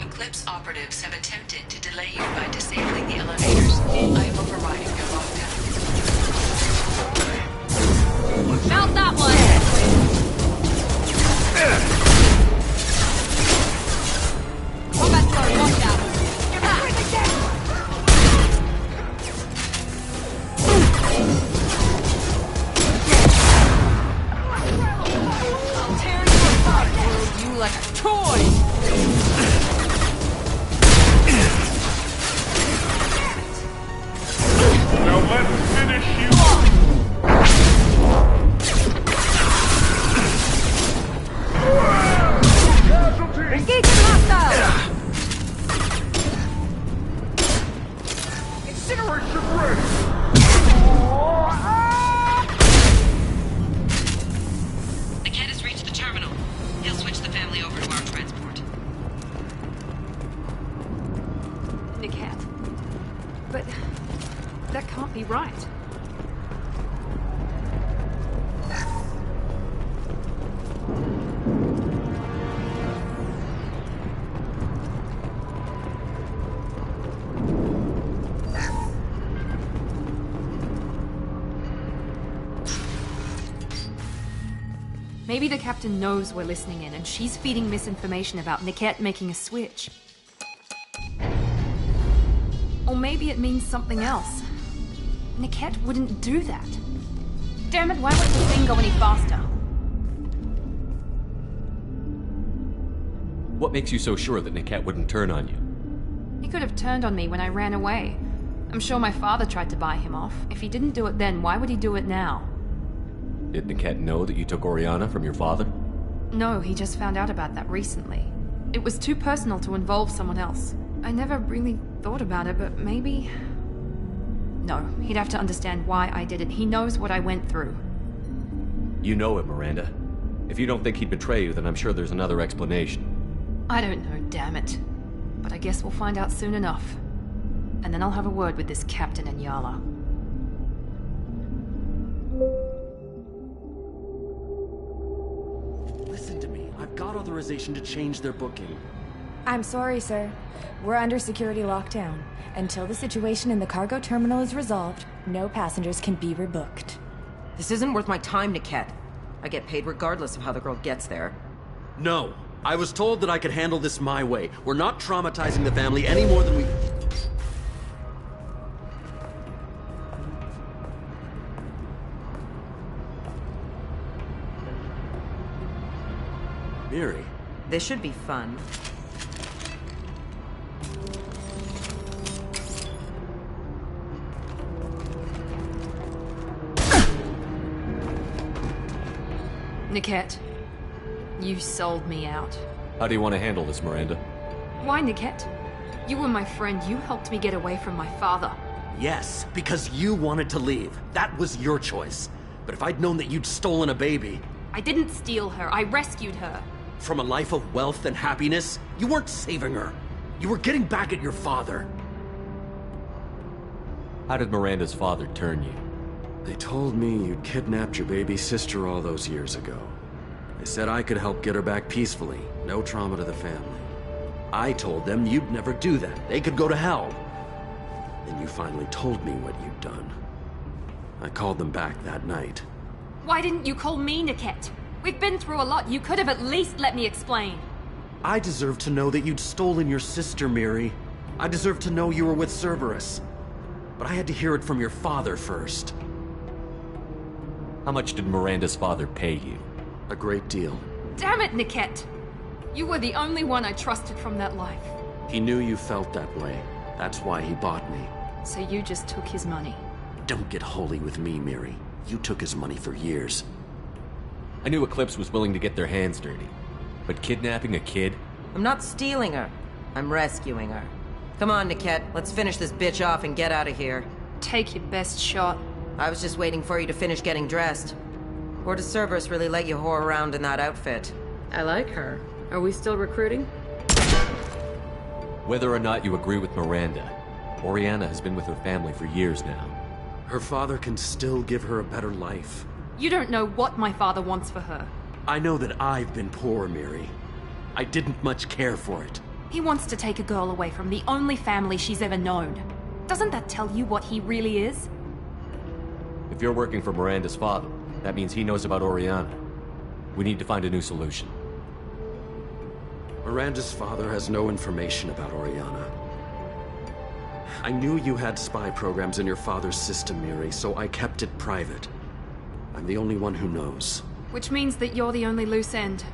Eclipse operatives have attempted to delay you by disabling the elevators. I am overriding your lockdown. Mount that one! Combat guard, watch out! You're back! I'll tear you apart, throw you like a toy! Now let's finish you Engaging hostile! Incineration ready! Niket has reached the terminal. He'll switch the family over to our transport. Niket. But that can't be right. Maybe the captain knows we're listening in, and she's feeding misinformation about Niket making a switch. Or maybe it means something else. Niket wouldn't do that. Damn it, why wouldn't the thing go any faster? What makes you so sure that Niket wouldn't turn on you? He could have turned on me when I ran away. I'm sure my father tried to buy him off. If he didn't do it then, why would he do it now? Did Niket know that you took Oriana from your father? No, he just found out about that recently. It was too personal to involve someone else. I never really thought about it, but maybe... No, he'd have to understand why I did it. He knows what I went through. You know him, Miranda. If you don't think he'd betray you, then I'm sure there's another explanation. I don't know, damn it. But I guess we'll find out soon enough. And then I'll have a word with this Captain Enyala. Listen to me. I've got authorization to change their booking. I'm sorry, sir. We're under security lockdown. Until the situation in the cargo terminal is resolved, no passengers can be rebooked. This isn't worth my time, Niket. I get paid regardless of how the girl gets there. No. I was told that I could handle this my way. We're not traumatizing the family any more than we... Miri. This should be fun. Niket, you sold me out. How do you want to handle this, Miranda? Why, Niket? You were my friend. You helped me get away from my father. Yes, because you wanted to leave. That was your choice. But if I'd known that you'd stolen a baby... I didn't steal her. I rescued her. From a life of wealth and happiness, you weren't saving her. You were getting back at your father. How did Miranda's father turn you? They told me you'd kidnapped your baby sister all those years ago. They said I could help get her back peacefully. No trauma to the family. I told them you'd never do that. They could go to hell. Then you finally told me what you'd done. I called them back that night. Why didn't you call me, Niket? We've been through a lot. You could have at least let me explain. I deserve to know that you'd stolen your sister, Miri. I deserve to know you were with Cerberus. But I had to hear it from your father first. How much did Miranda's father pay you? A great deal. Damn it, Niket! You were the only one I trusted from that life. He knew you felt that way. That's why he bought me. So you just took his money. Don't get holy with me, Miri. You took his money for years. I knew Eclipse was willing to get their hands dirty. But kidnapping a kid? I'm not stealing her. I'm rescuing her. Come on, Niket. Let's finish this bitch off and get out of here. Take your best shot. I was just waiting for you to finish getting dressed. Or does Cerberus really let you whore around in that outfit? I like her. Are we still recruiting? Whether or not you agree with Miranda, Oriana has been with her family for years now. Her father can still give her a better life. You don't know what my father wants for her. I know that I've been poor, Miri. I didn't much care for it. He wants to take a girl away from the only family she's ever known. Doesn't that tell you what he really is? If you're working for Miranda's father, that means he knows about Oriana. We need to find a new solution. Miranda's father has no information about Oriana. I knew you had spy programs in your father's system, Miri, so I kept it private. I'm the only one who knows. Which means that you're the only loose end.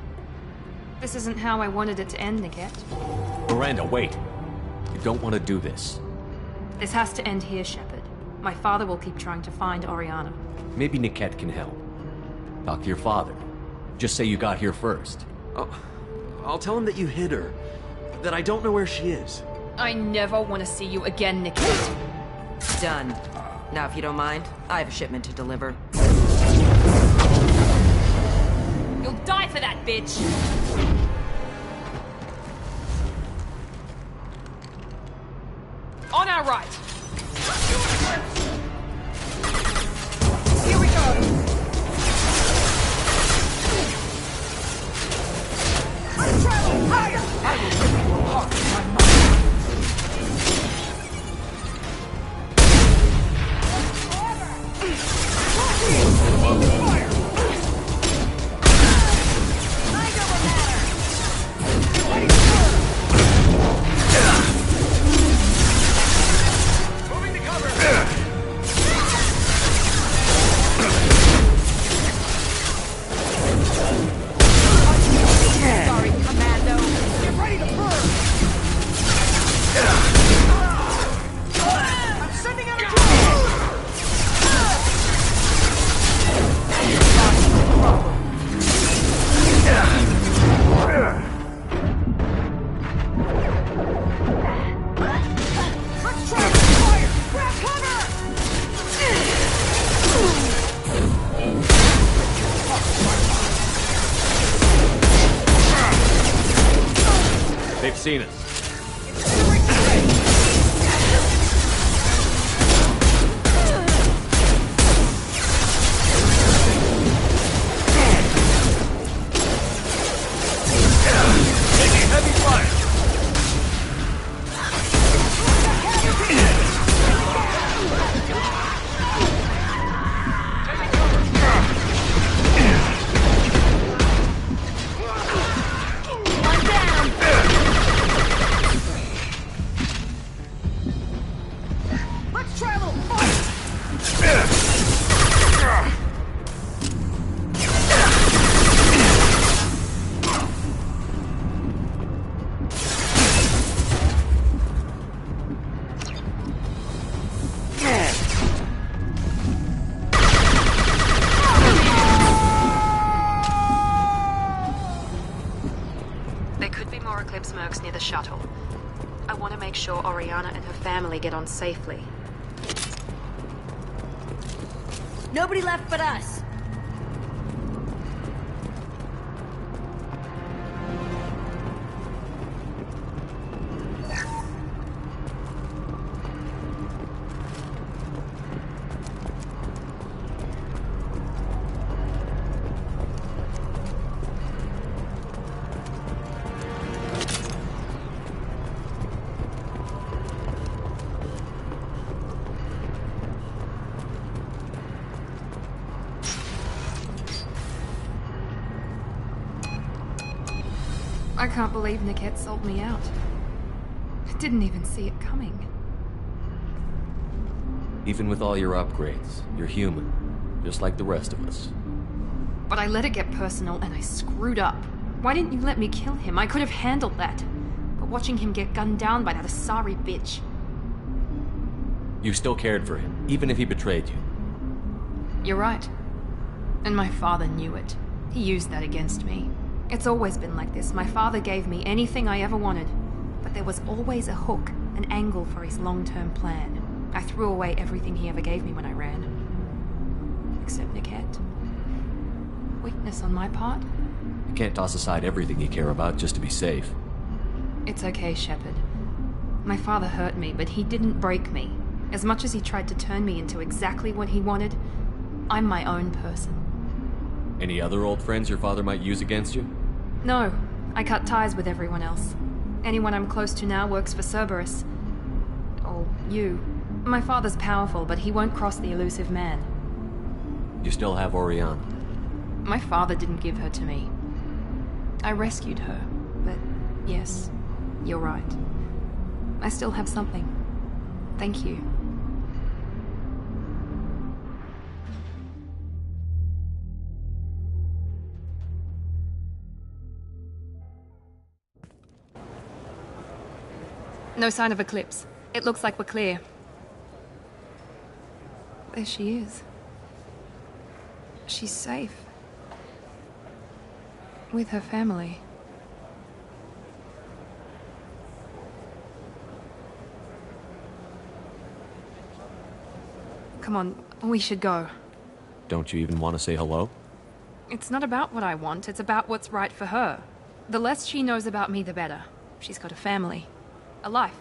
This isn't how I wanted it to end, Niket. Miranda, wait! You don't want to do this. This has to end here, Shepard. My father will keep trying to find Oriana. Maybe Niket can help. Talk to your father. Just say you got here first. I'll tell him that you hid her. That I don't know where she is. I never want to see you again, Niket. Done. Now, if you don't mind, I have a shipment to deliver. You'll die for that, bitch! On our right! Here we go! Let's travel higher! I will rip you apart with my mind! Fire! I never matter! Wait, moving to cover! Sorry, Commando. Get ready to burn! I'm sending out a drone! Let's try to fire! Grab cover! They've seen us. Taking heavy fire. One down! Let's travel! There could be more Eclipse mercs near the shuttle. I want to make sure Oriana and her family get on safely. Nobody left but us. I can't believe Niket sold me out. I didn't even see it coming. Even with all your upgrades, you're human, just like the rest of us. But I let it get personal and I screwed up. Why didn't you let me kill him? I could have handled that. But watching him get gunned down by that Asari bitch. You still cared for him, even if he betrayed you. You're right. And my father knew it. He used that against me. It's always been like this. My father gave me anything I ever wanted. But there was always a hook, an angle for his long-term plan. I threw away everything he ever gave me when I ran. Except Niket. Weakness on my part? You can't toss aside everything you care about just to be safe. It's okay, Shepard. My father hurt me, but he didn't break me. As much as he tried to turn me into exactly what he wanted, I'm my own person. Any other old friends your father might use against you? No, I cut ties with everyone else. Anyone I'm close to now works for Cerberus. Or you. My father's powerful, but he won't cross the elusive man. You still have Oriana. My father didn't give her to me. I rescued her, but yes, you're right. I still have something. Thank you. No sign of Eclipse. It looks like we're clear. There she is. She's safe. With her family. Come on, we should go. Don't you even want to say hello? It's not about what I want, it's about what's right for her. The less she knows about me, the better. She's got a family. A life.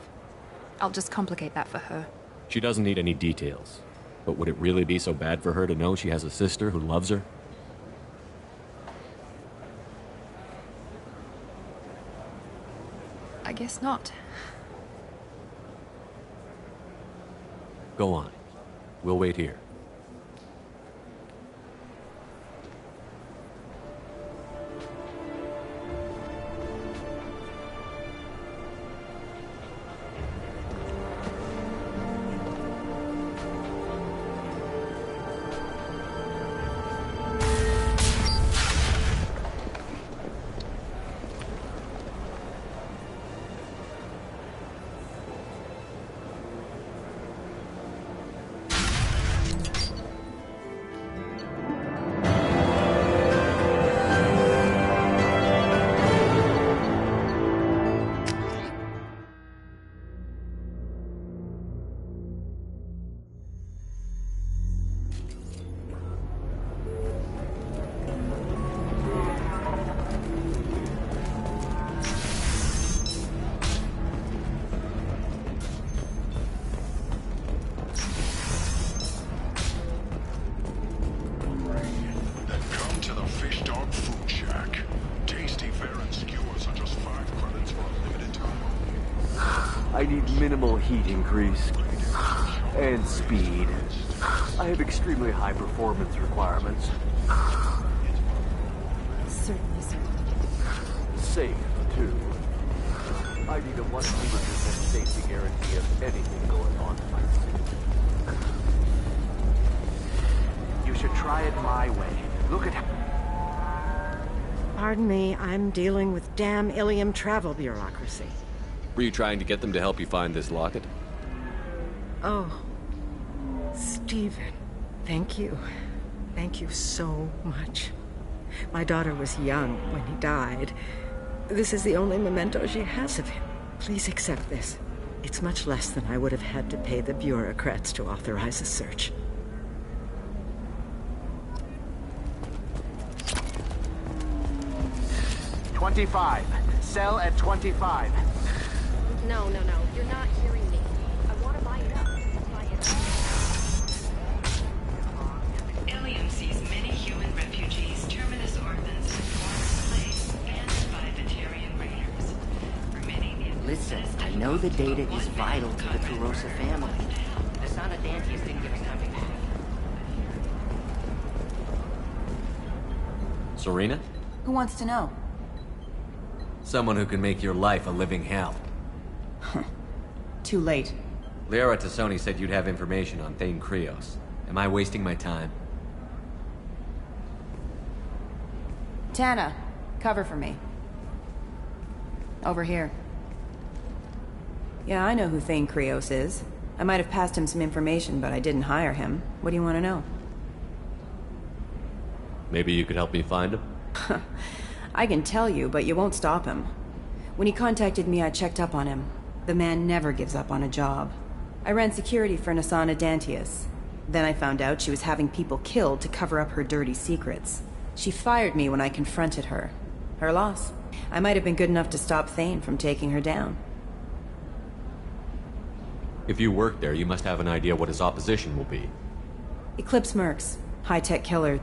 I'll just complicate that for her. She doesn't need any details. But would it really be so bad for her to know she has a sister who loves her? I guess not. Go on. We'll wait here. I need minimal heat increase. And speed. I have extremely high performance requirements. Certainly, sir. Safe, too. I need a 100% safety guarantee of anything going on in my suit. You should try it my way. Look at... Pardon me, I'm dealing with damn Ilium travel bureaucracy. Were you trying to get them to help you find this locket? Oh, Stephen, thank you. Thank you so much. My daughter was young when he died. This is the only memento she has of him. Please accept this. It's much less than I would have had to pay the bureaucrats to authorize a search. $25. Sell at $25. No, you're not hearing me. I want to buy it up. Ilium sees many human refugees, terminus orphans, and former slaves, abandoned by Batarian raiders. Listen, I know the data is vital to the Kurosa family. The son of Dantius didn't give us time to back. Serena? Who wants to know? Someone who can make your life a living hell. Too late. Liara Tassoni said you'd have information on Thane Krios. Am I wasting my time? Tana, cover for me. Over here. Yeah, I know who Thane Krios is. I might have passed him some information, but I didn't hire him. What do you want to know? Maybe you could help me find him? I can tell you, but you won't stop him. When he contacted me, I checked up on him. The man never gives up on a job. I ran security for Nasana Dantius. Then I found out she was having people killed to cover up her dirty secrets. She fired me when I confronted her. Her loss. I might have been good enough to stop Thane from taking her down. If you work there, you must have an idea what his opposition will be. Eclipse mercs. High-tech killer.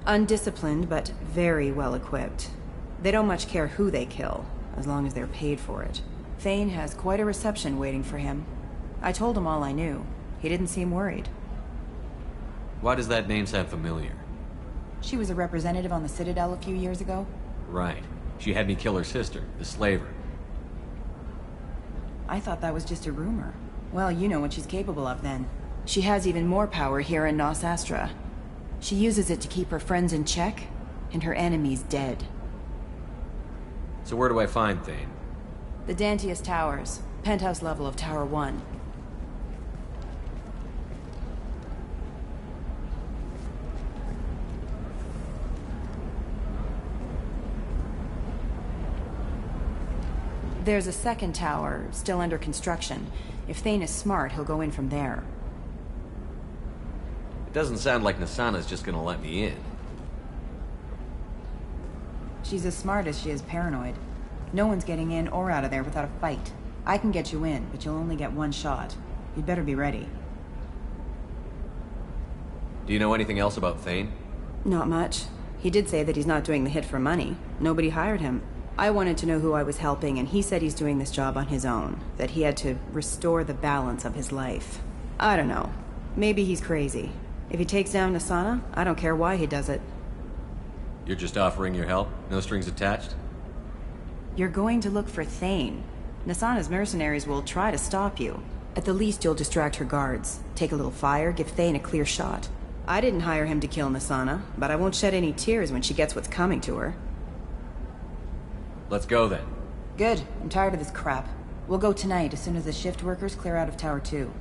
Undisciplined, but very well-equipped. They don't much care who they kill, as long as they're paid for it. Thane has quite a reception waiting for him. I told him all I knew. He didn't seem worried. Why does that name sound familiar? She was a representative on the Citadel a few years ago. Right. She had me kill her sister, the slaver. I thought that was just a rumor. Well, you know what she's capable of then. She has even more power here in Nos Astra. She uses it to keep her friends in check, and her enemies dead. So where do I find Thane? The Dantius Towers. Penthouse level of Tower 1. There's a second tower, still under construction. If Thane is smart, he'll go in from there. It doesn't sound like Nasana's just gonna let me in. She's as smart as she is paranoid. No one's getting in or out of there without a fight. I can get you in, but you'll only get one shot. You'd better be ready. Do you know anything else about Thane? Not much. He did say that he's not doing the hit for money. Nobody hired him. I wanted to know who I was helping, and he said he's doing this job on his own. That he had to restore the balance of his life. I don't know. Maybe he's crazy. If he takes down Nasana, I don't care why he does it. You're just offering your help? No strings attached? You're going to look for Thane. Nasana's mercenaries will try to stop you. At the least, you'll distract her guards. Take a little fire, give Thane a clear shot. I didn't hire him to kill Nasana, but I won't shed any tears when she gets what's coming to her. Let's go then. Good. I'm tired of this crap. We'll go tonight as soon as the shift workers clear out of Tower 2.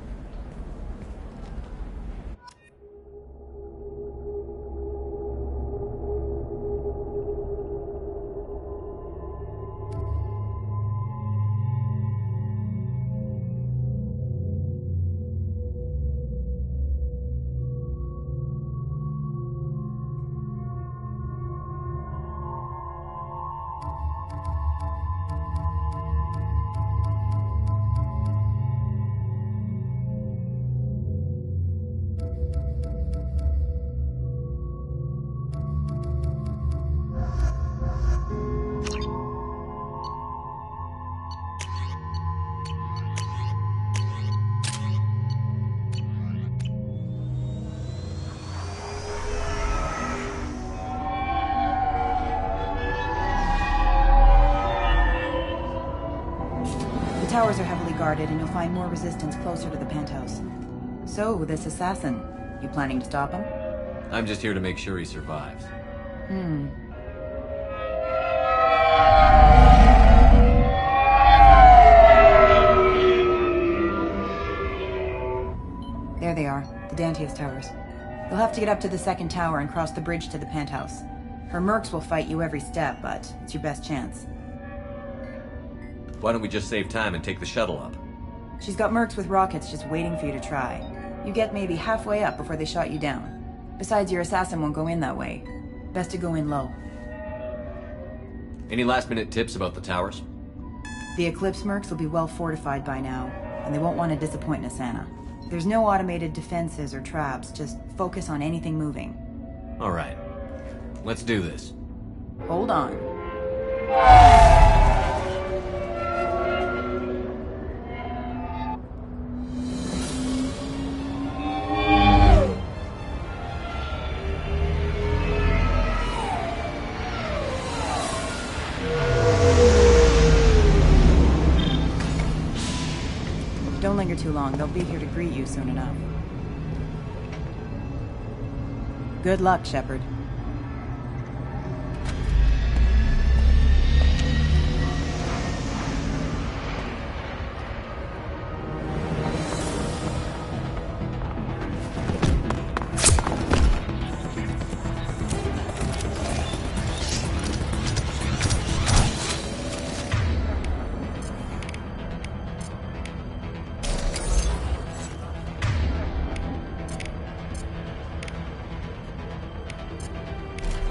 The towers are heavily guarded, and you'll find more resistance closer to the penthouse. So, this assassin, you planning to stop him? I'm just here to make sure he survives. There they are, the Dantius Towers. You'll have to get up to the second tower and cross the bridge to the penthouse. Her mercs will fight you every step, but it's your best chance. Why don't we just save time and take the shuttle up? She's got mercs with rockets just waiting for you to try. You get maybe halfway up before they shot you down. Besides, your assassin won't go in that way. Best to go in low. Any last-minute tips about the towers? The Eclipse mercs will be well fortified by now, and they won't want to disappoint Nasana. There's no automated defenses or traps, just focus on anything moving. All right. Let's do this. Hold on. linger too long. They'll be here to greet you soon enough. Good luck, Shepard.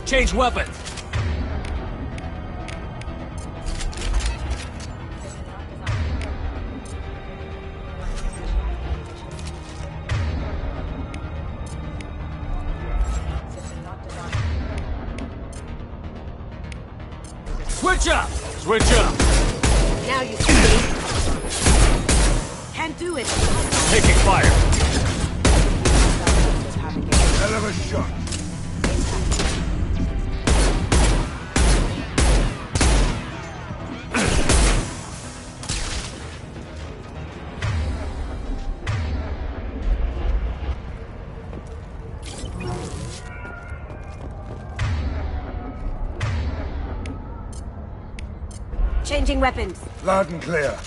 Change weapons! Switch up! Switch up! Now you see. Can't do it. Taking fire! Hell of a shot. Changing weapons. Loud and clear.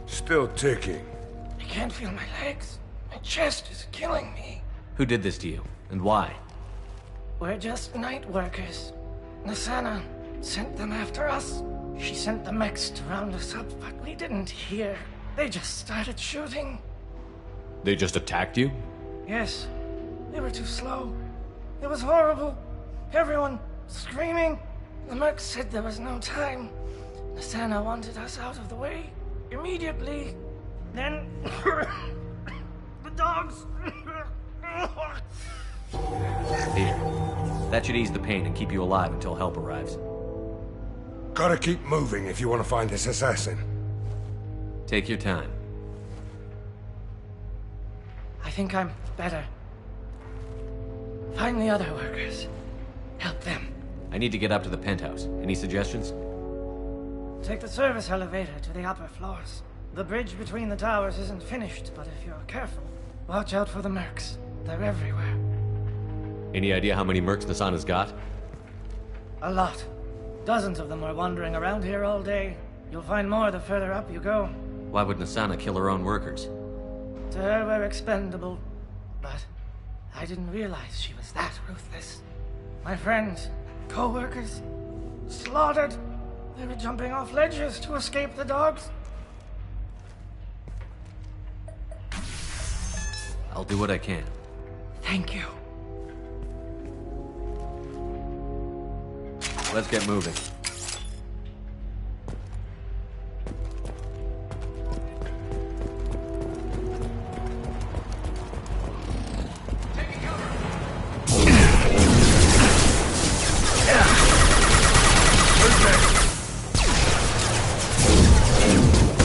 Still ticking. I can't feel my legs. My chest is killing me. Who did this to you, and why? We're just night workers. Nassana sent them after us. She sent the mechs to round us up, but we didn't hear. They just started shooting. They just attacked you? Yes. They were too slow. It was horrible. Everyone screaming. The mechs said there was no time. Nassana wanted us out of the way. Immediately. Then... the dogs... Here. That should ease the pain and keep you alive until help arrives. Gotta keep moving if you want to find this assassin. Take your time. I think I'm better. Find the other workers. Help them. I need to get up to the penthouse. Any suggestions? Take the service elevator to the upper floors. The bridge between the towers isn't finished, but if you're careful, watch out for the mercs. They're everywhere. Any idea how many mercs Nassana's got? A lot. Dozens of them are wandering around here all day. You'll find more the further up you go. Why would Nassana kill her own workers? To her, we're expendable. But I didn't realize she was that ruthless. My friends, co-workers, slaughtered. They were jumping off ledges to escape the dogs. I'll do what I can. Thank you. Let's get moving.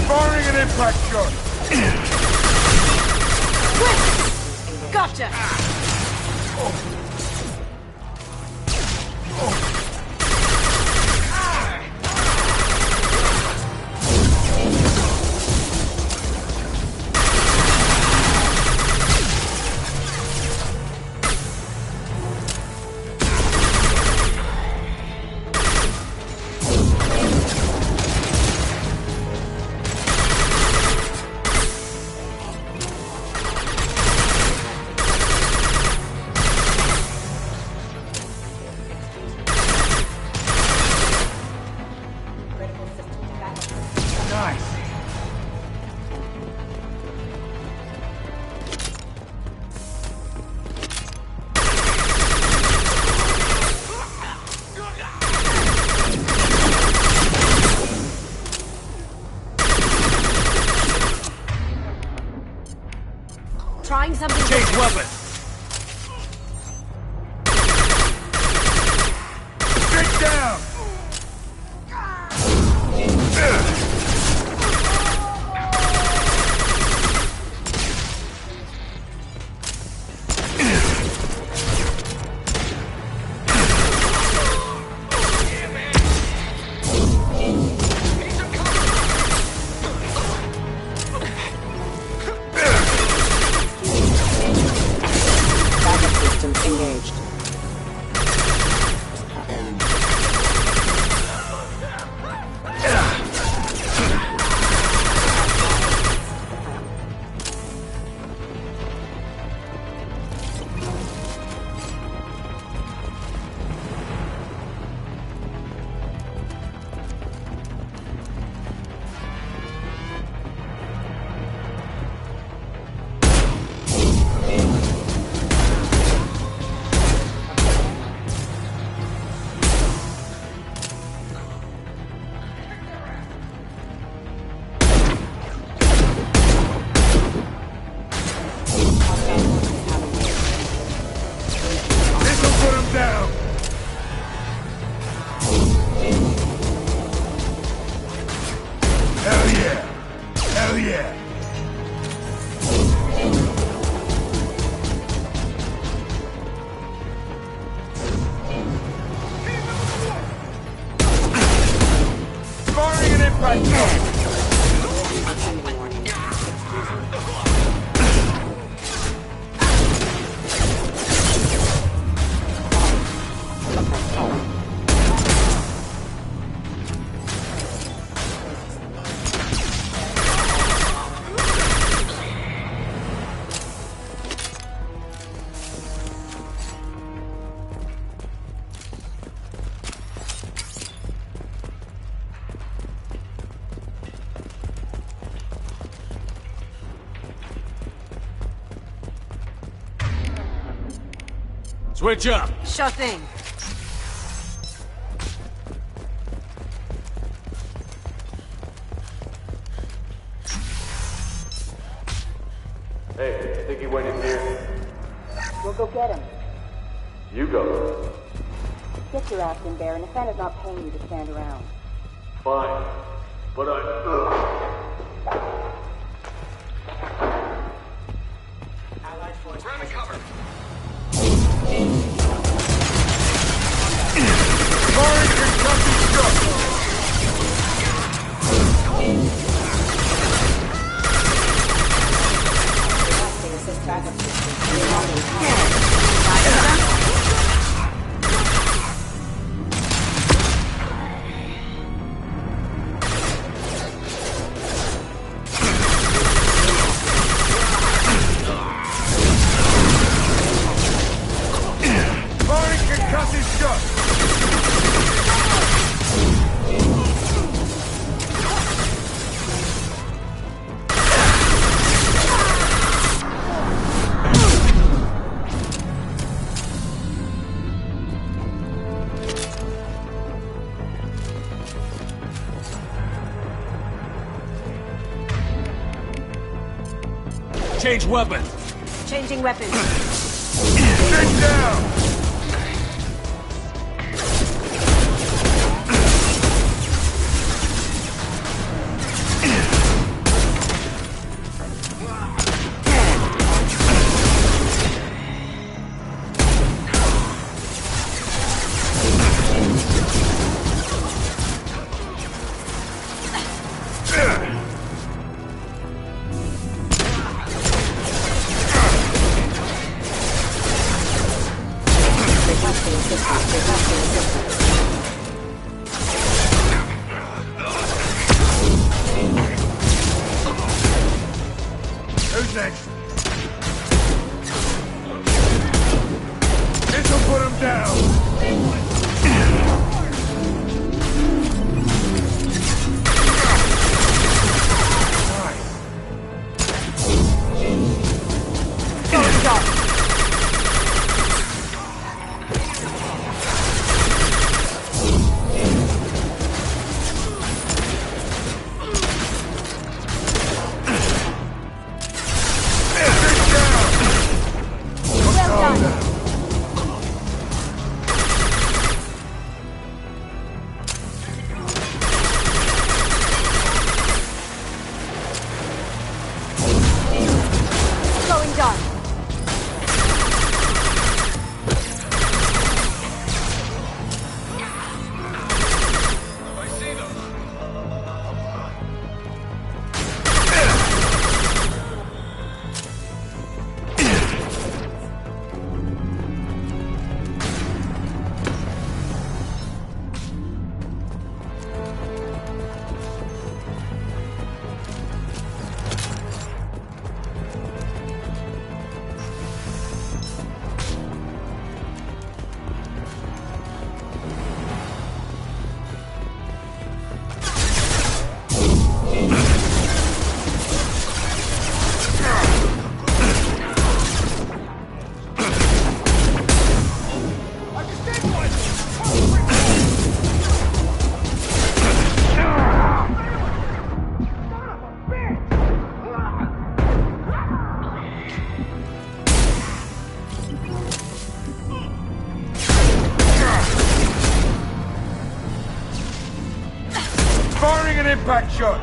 Firing an impact shot! Gotcha! Find something. Change weapon. Get down! Engaged. Switch up. Sure thing. Hey, think he went in here? We'll go get him. You go. Get your ass in there, and Nathana's not paying you to stand around. Fine. But Allied force. Ground cover. Firing Kentucky struck. Assist backup systems. Change weapon. Changing weapons. Get down! Who's next? This'll put him down. back shot.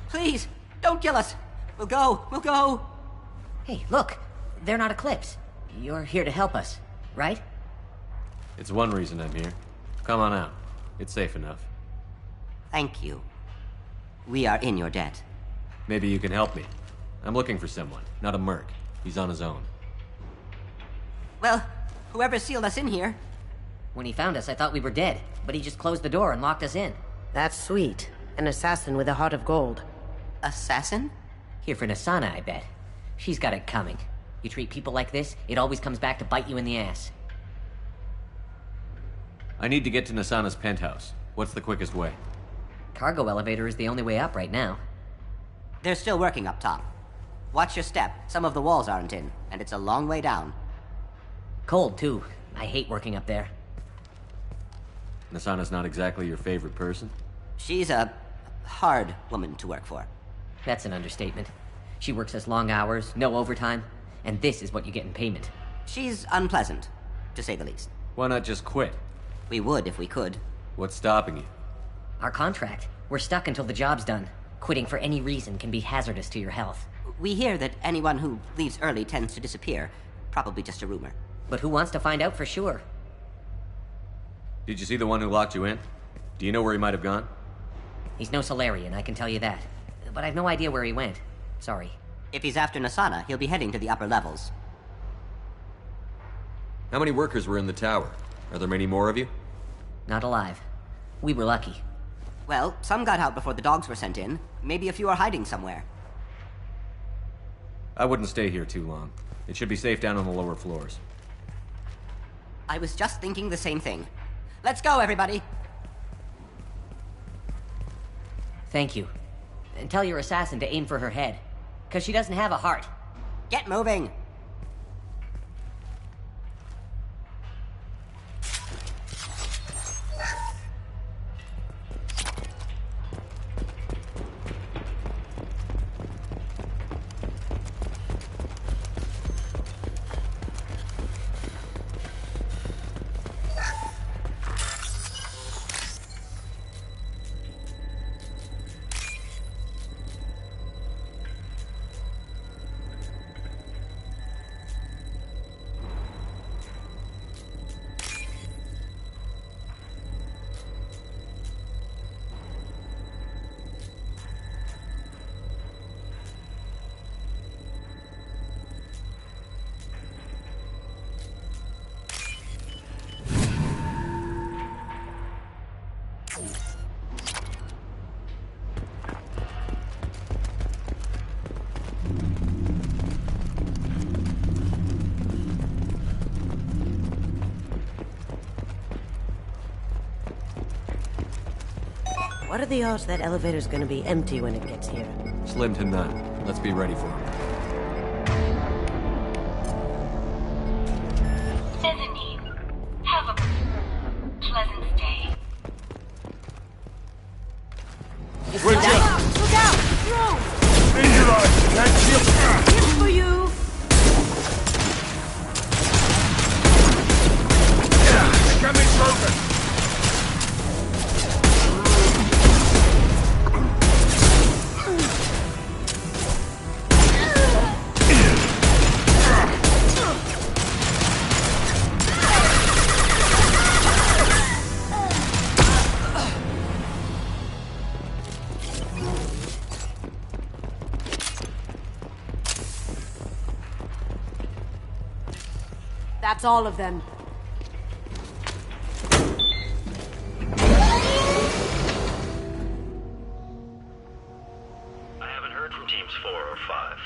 Please, don't kill us. We'll go. Hey, look. They're not Eclipse. You're here to help us, right? It's one reason I'm here. Come on out. It's safe enough. Thank you. We are in your debt. Maybe you can help me. I'm looking for someone, not a merc. He's on his own. Well, whoever sealed us in here. When he found us, I thought we were dead, but he just closed the door and locked us in. That's sweet. An assassin with a heart of gold. Assassin? Here for Nassana, I bet. She's got it coming. You treat people like this, it always comes back to bite you in the ass. I need to get to Nassana's penthouse. What's the quickest way? Cargo elevator is the only way up right now. They're still working up top. Watch your step. Some of the walls aren't in, and it's a long way down. Cold, too. I hate working up there. Nassana's not exactly your favorite person? She's a hard woman to work for. That's an understatement. She works us long hours, no overtime, and this is what you get in payment. She's unpleasant, to say the least. Why not just quit? We would if we could. What's stopping you? Our contract. We're stuck until the job's done. Quitting for any reason can be hazardous to your health. We hear that anyone who leaves early tends to disappear. Probably just a rumor. But who wants to find out for sure? Did you see the one who locked you in? Do you know where he might have gone? He's no Solarian, I can tell you that. But I've no idea where he went. Sorry. If he's after Nassana, he'll be heading to the upper levels. How many workers were in the tower? Are there many more of you? Not alive. We were lucky. Well, some got out before the dogs were sent in. Maybe a few are hiding somewhere. I wouldn't stay here too long. It should be safe down on the lower floors. I was just thinking the same thing. Let's go, everybody! Thank you. And tell your assassin to aim for her head. 'Cause she doesn't have a heart. Get moving! What are the odds that elevator's gonna be empty when it gets here? Slim to none. Let's be ready for him. Bethany, have a pleasant stay. Switch up! Look out! Throw! In your eyes! That's you! Here's for you! Coming closer! That's all of them. I haven't heard from teams 4 or 5.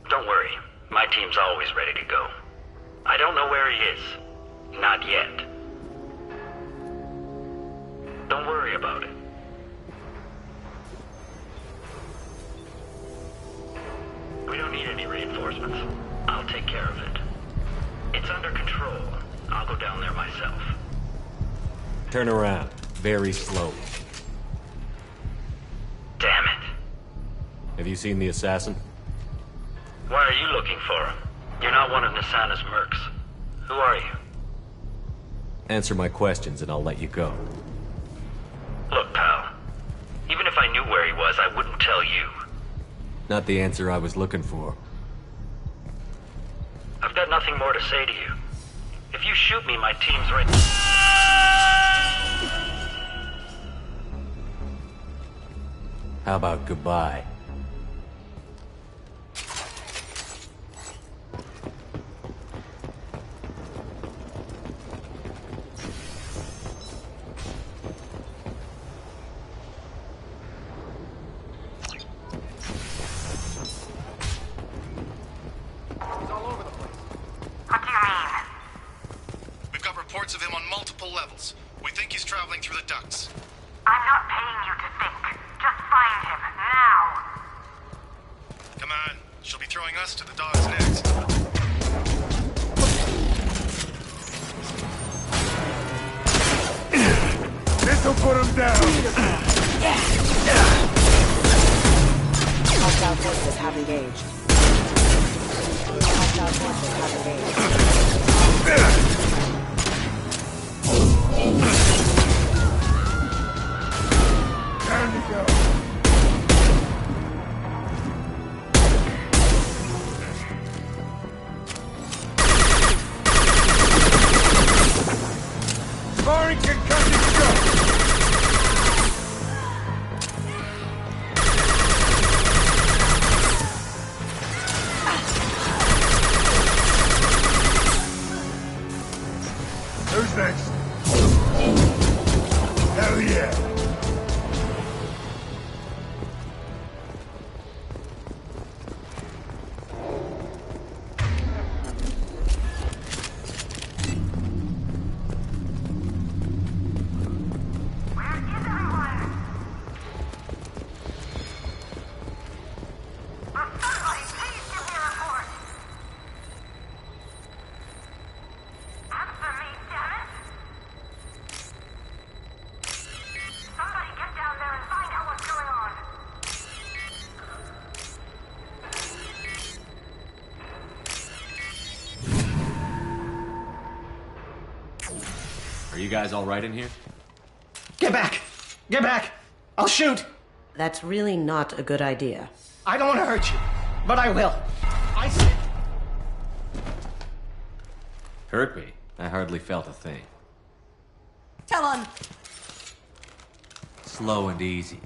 Don't worry, my team's always ready to go. I don't know where he is. Not yet. Don't worry about it. We don't need any reinforcements. I'll take care of it. It's under control. I'll go down there myself. Turn around. Very slowly. Damn it. Have you seen the assassin? Why are you looking for him? You're not one of Nasana's mercs. Who are you? Answer my questions and I'll let you go. Look, pal. Even if I knew where he was, I wouldn't tell you. Not the answer I was looking for. I've got nothing more to say to you. If you shoot me, my team's right... How about goodbye? Of him on multiple levels. We think he's traveling through the ducts. I'm not paying you to think. Just find him, now! Come on. She'll be throwing us to the dogs next. This'll put him down! Hostile forces have engaged. Hostile forces have engaged. Down you go. Firing concussion shot. Who's next? Hell yeah. Are you guys all right in here? Get back! Get back! I'll shoot! That's really not a good idea. I don't want to hurt you, but I will. I said... Hurt me? I hardly felt a thing. Talon! Slow and easy.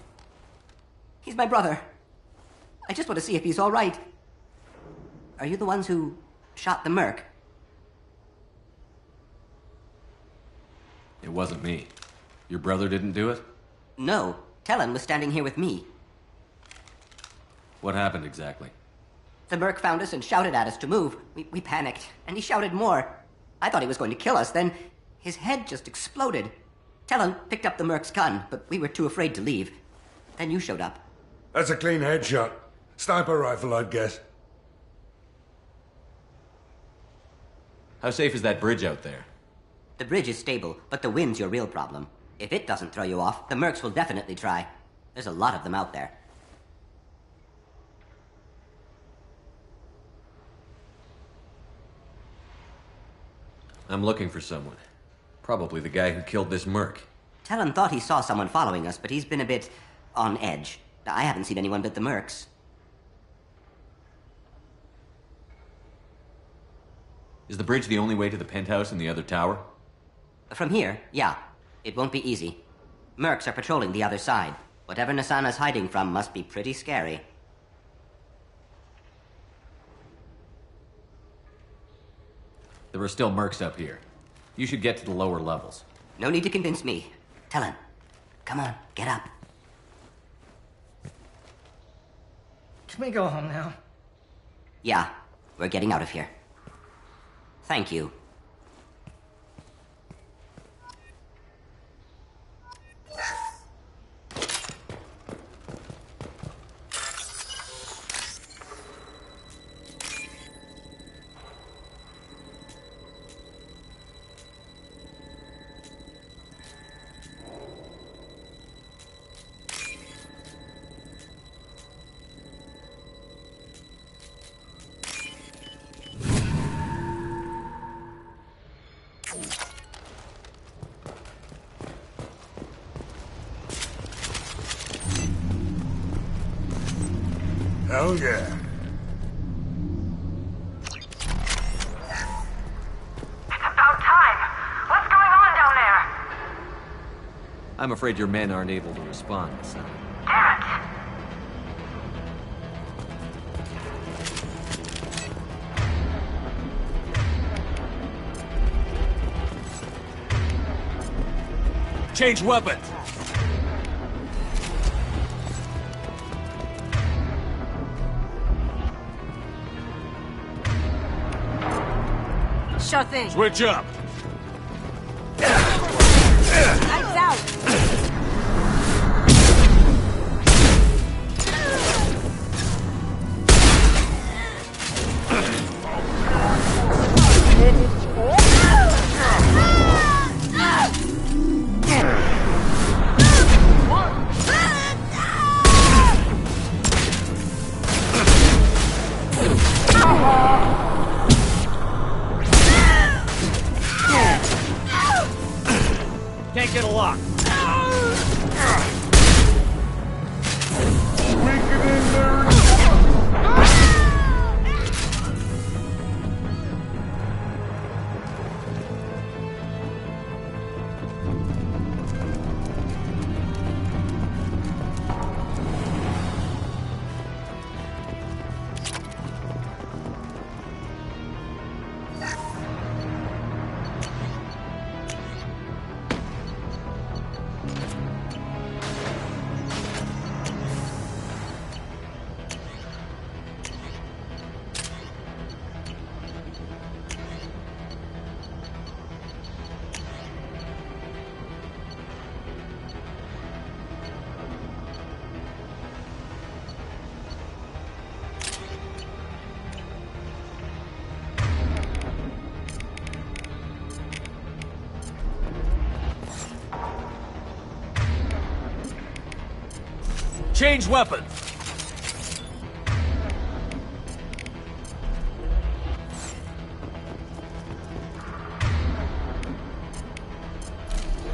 He's my brother. I just want to see if he's all right. Are you the ones who shot the merc? It wasn't me. Your brother didn't do it? No. Talon was standing here with me. What happened exactly? The merc found us and shouted at us to move. We panicked, and he shouted more. I thought he was going to kill us, then his head just exploded. Talon picked up the merc's gun, but we were too afraid to leave. Then you showed up. That's a clean headshot. Sniper rifle, I'd guess. How safe is that bridge out there? The bridge is stable, but the wind's your real problem. If it doesn't throw you off, the mercs will definitely try. There's a lot of them out there. I'm looking for someone. Probably the guy who killed this merc. Talon thought he saw someone following us, but he's been a bit on edge. I haven't seen anyone but the mercs. Is the bridge the only way to the penthouse and the other tower? From here, yeah. It won't be easy. Mercs are patrolling the other side. Whatever Nasana's hiding from must be pretty scary. There are still mercs up here. You should get to the lower levels. No need to convince me. Tell him. Come on, get up. Can we go home now? Yeah, we're getting out of here. Thank you. Hell yeah. It's about time. What's going on down there? I'm afraid your men aren't able to respond, son. Damn it! Change weapons! Sure thing. Switch up! Lights out! Can't get a lock. Change weapons!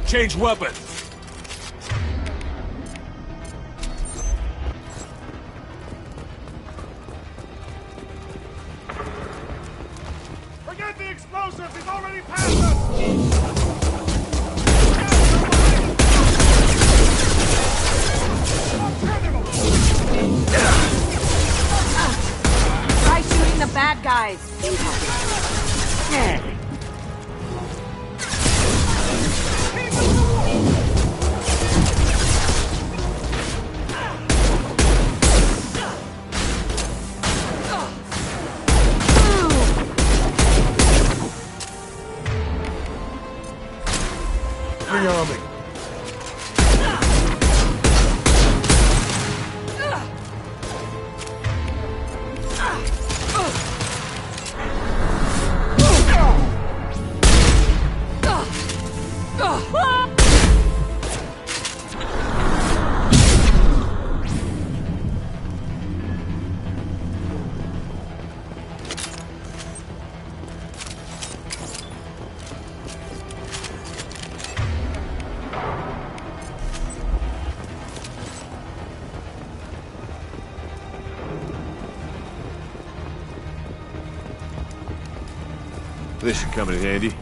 Change weapons! Forget the explosives! He's already passed us! Try shooting the bad guys. Bring on me. This should come in handy.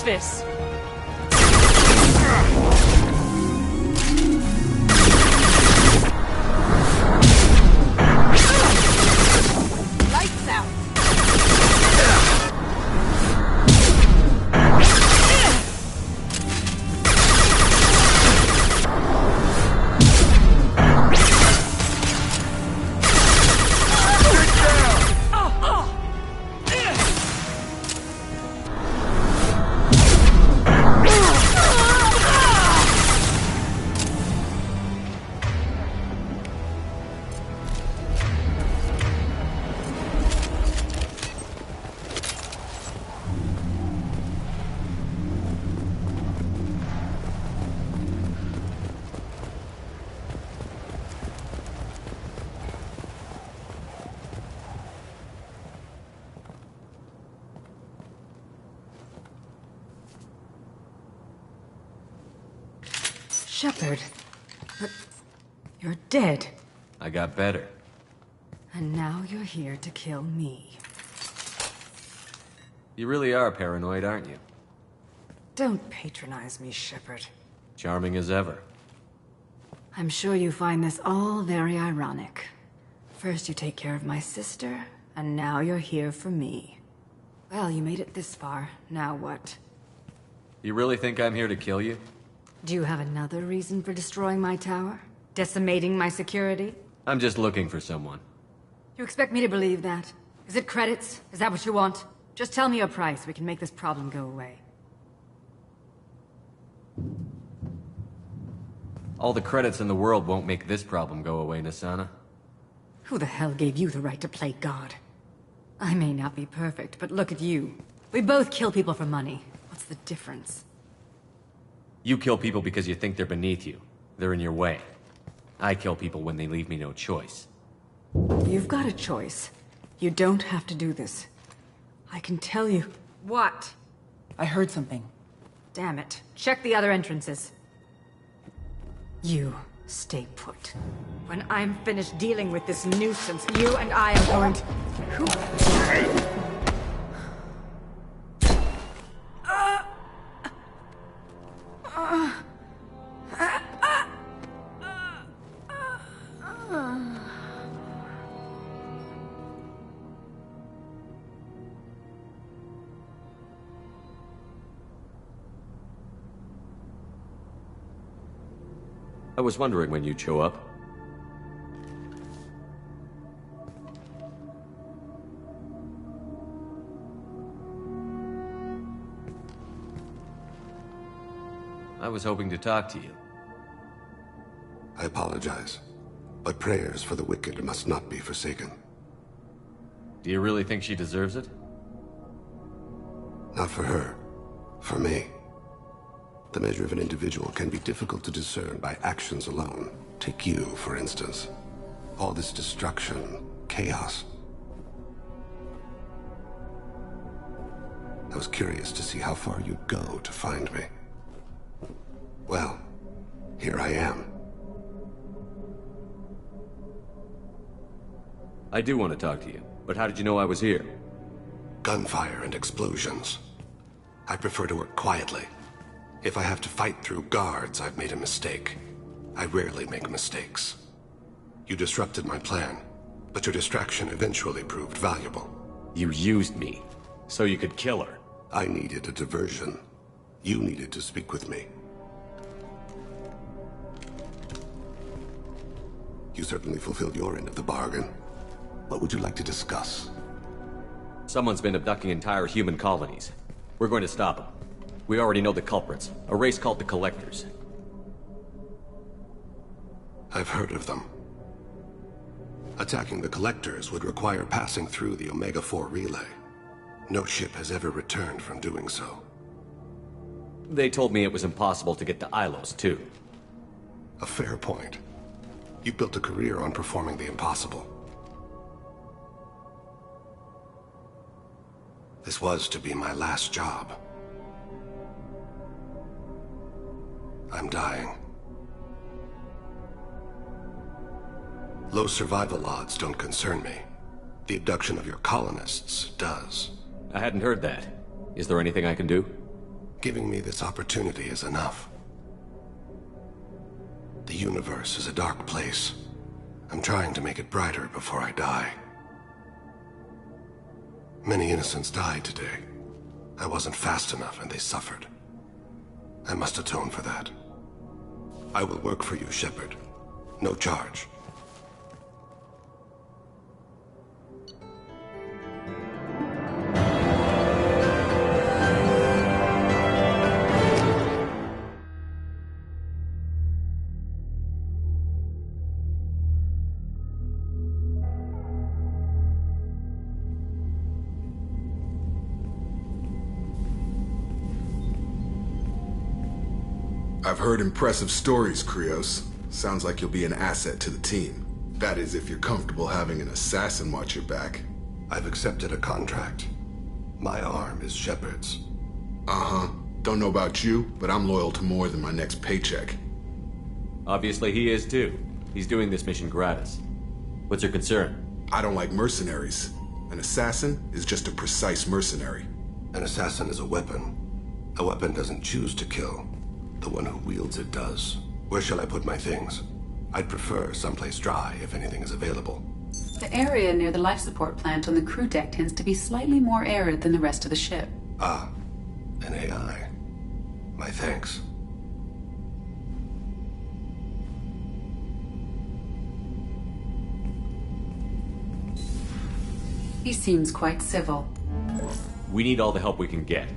this! Lights out! Shepard, but you're dead. I got better. And now you're here to kill me. You really are paranoid, aren't you? Don't patronize me, Shepard. Charming as ever. I'm sure you find this all very ironic. First you take care of my sister, and now you're here for me. Well, you made it this far. Now what? You really think I'm here to kill you? Do you have another reason for destroying my tower? Decimating my security? I'm just looking for someone. You expect me to believe that? Is it credits? Is that what you want? Just tell me a price, we can make this problem go away. All the credits in the world won't make this problem go away, Nassana. Who the hell gave you the right to play God? I may not be perfect, but look at you. We both kill people for money. What's the difference? You kill people because you think they're beneath you. They're in your way. I kill people when they leave me no choice. You've got a choice. You don't have to do this. I can tell you. What? I heard something. Damn it. Check the other entrances. You stay put. When I'm finished dealing with this nuisance, you and I are going to... I was wondering when you'd show up. I was hoping to talk to you. I apologize, but prayers for the wicked must not be forsaken. Do you really think she deserves it? Not for her. For me. The measure of an individual can be difficult to discern by actions alone. Take you, for instance. All this destruction, chaos. I was curious to see how far you'd go to find me. Well, here I am. I do want to talk to you, but how did you know I was here? Gunfire and explosions. I prefer to work quietly. If I have to fight through guards, I've made a mistake. I rarely make mistakes. You disrupted my plan, but your distraction eventually proved valuable. You used me, so you could kill her. I needed a diversion. You needed to speak with me. You certainly fulfilled your end of the bargain. What would you like to discuss? Someone's been abducting entire human colonies. We're going to stop them. We already know the culprits, a race called the Collectors. I've heard of them. Attacking the Collectors would require passing through the Omega-4 relay. No ship has ever returned from doing so. They told me it was impossible to get to Ilos, too. A fair point. You built a career on performing the impossible. This was to be my last job. I'm dying. Low survival odds don't concern me. The abduction of your colonists does. I hadn't heard that. Is there anything I can do? Giving me this opportunity is enough. The universe is a dark place. I'm trying to make it brighter before I die. Many innocents died today. I wasn't fast enough and they suffered. I must atone for that. I will work for you, Shepard. No charge. I've heard impressive stories, Krios. Sounds like you'll be an asset to the team. That is, if you're comfortable having an assassin watch your back. I've accepted a contract. My arm is Shepard's. Uh-huh. Don't know about you, but I'm loyal to more than my next paycheck. Obviously he is too. He's doing this mission gratis. What's your concern? I don't like mercenaries. An assassin is just a precise mercenary. An assassin is a weapon. A weapon doesn't choose to kill. The one who wields it does. Where shall I put my things? I'd prefer someplace dry if anything is available. The area near the life support plant on the crew deck tends to be slightly more arid than the rest of the ship. Ah, an AI. My thanks. He seems quite civil. We need all the help we can get.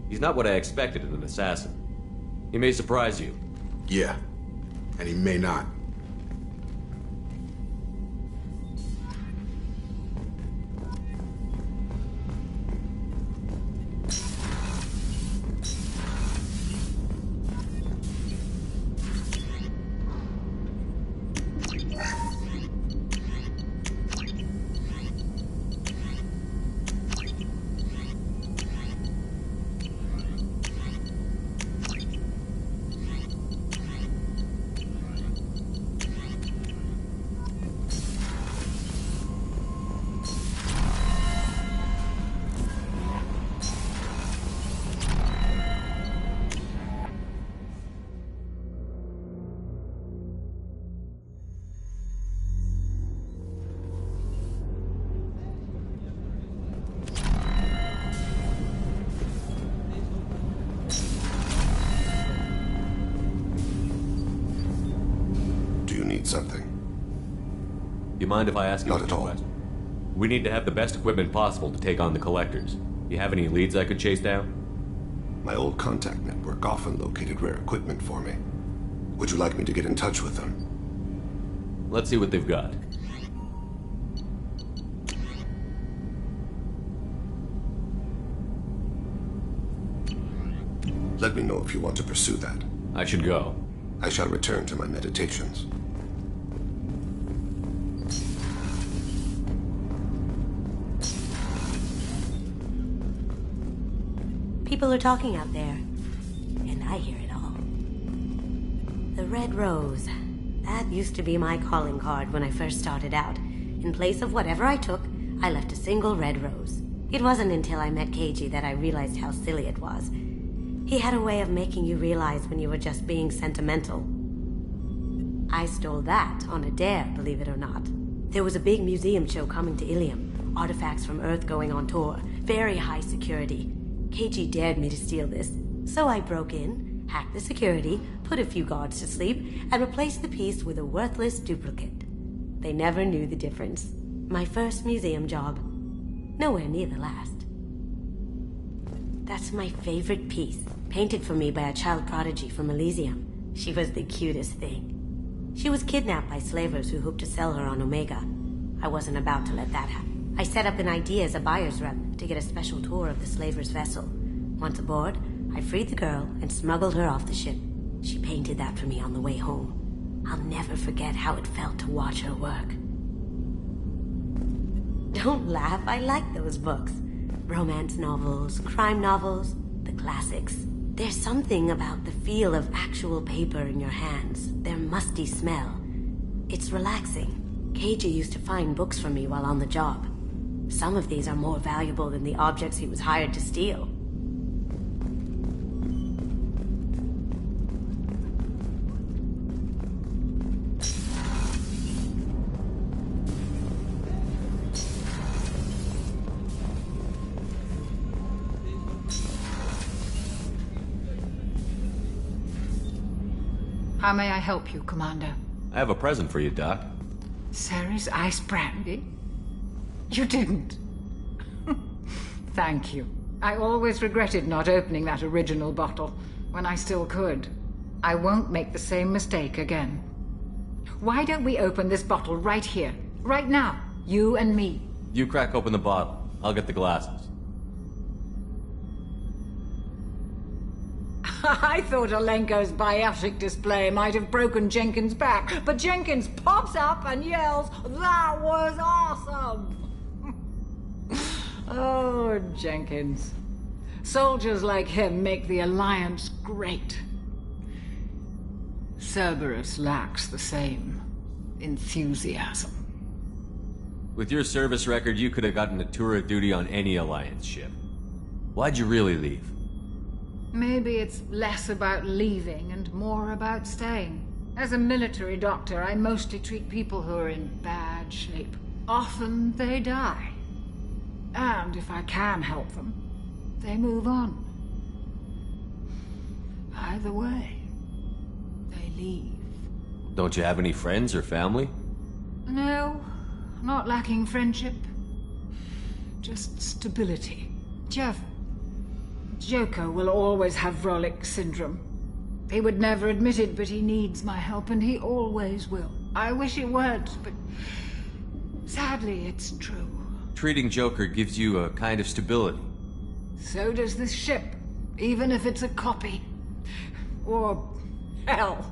He's not what I expected in an assassin. He may surprise you. Yeah, and he may not. Something. You mind if I ask you Not at all. We need to have the best equipment possible to take on the Collectors. You have any leads I could chase down? My old contact network often located rare equipment for me. Would you like me to get in touch with them? Let's see what they've got. Let me know if you want to pursue that. I should go. I shall return to my meditations. People are talking out there, and I hear it all. The Red Rose. That used to be my calling card when I first started out. In place of whatever I took, I left a single red rose. It wasn't until I met Keiji that I realized how silly it was. He had a way of making you realize when you were just being sentimental. I stole that on a dare, believe it or not. There was a big museum show coming to Ilium. Artifacts from Earth going on tour. Very high security. Keiji dared me to steal this, so I broke in, hacked the security, put a few guards to sleep, and replaced the piece with a worthless duplicate. They never knew the difference. My first museum job. Nowhere near the last. That's my favorite piece, painted for me by a child prodigy from Elysium. She was the cutest thing. She was kidnapped by slavers who hoped to sell her on Omega. I wasn't about to let that happen. I set up an idea as a buyer's rep to get a special tour of the slaver's vessel. Once aboard, I freed the girl and smuggled her off the ship. She painted that for me on the way home. I'll never forget how it felt to watch her work. Don't laugh, I like those books. Romance novels, crime novels, the classics. There's something about the feel of actual paper in your hands, their musty smell. It's relaxing. Keiji used to find books for me while on the job. Some of these are more valuable than the objects he was hired to steal. How may I help you, Commander? I have a present for you, Doc. Ceres ice brandy? You didn't. Thank you. I always regretted not opening that original bottle when I still could. I won't make the same mistake again. Why don't we open this bottle right here, right now, you and me? You crack open the bottle. I'll get the glasses. I thought Alenko's biotic display might have broken Jenkins' back, but Jenkins pops up and yells, "That was awesome!" Oh, Jenkins. Soldiers like him make the Alliance great. Cerberus lacks the same enthusiasm. With your service record, you could have gotten a tour of duty on any Alliance ship. Why'd you really leave? Maybe it's less about leaving and more about staying. As a military doctor, I mostly treat people who are in bad shape. Often they die. And if I can help them, they move on. Either way, they leave. Don't you have any friends or family? No, not lacking friendship. Just stability. Jeff, Joker will always have Vrolic syndrome. He would never admit it, but he needs my help, and he always will. I wish it weren't, but sadly, it's true. Treating Joker gives you a kind of stability. So does this ship, even if it's a copy. Or, hell,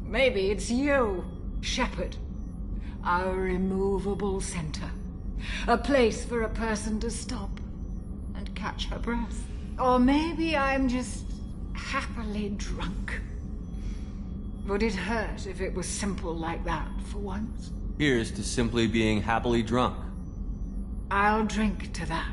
maybe it's you, Shepard. Our immovable center. A place for a person to stop and catch her breath. Or maybe I'm just happily drunk. Would it hurt if it was simple like that for once? Here's to simply being happily drunk. I'll drink to that.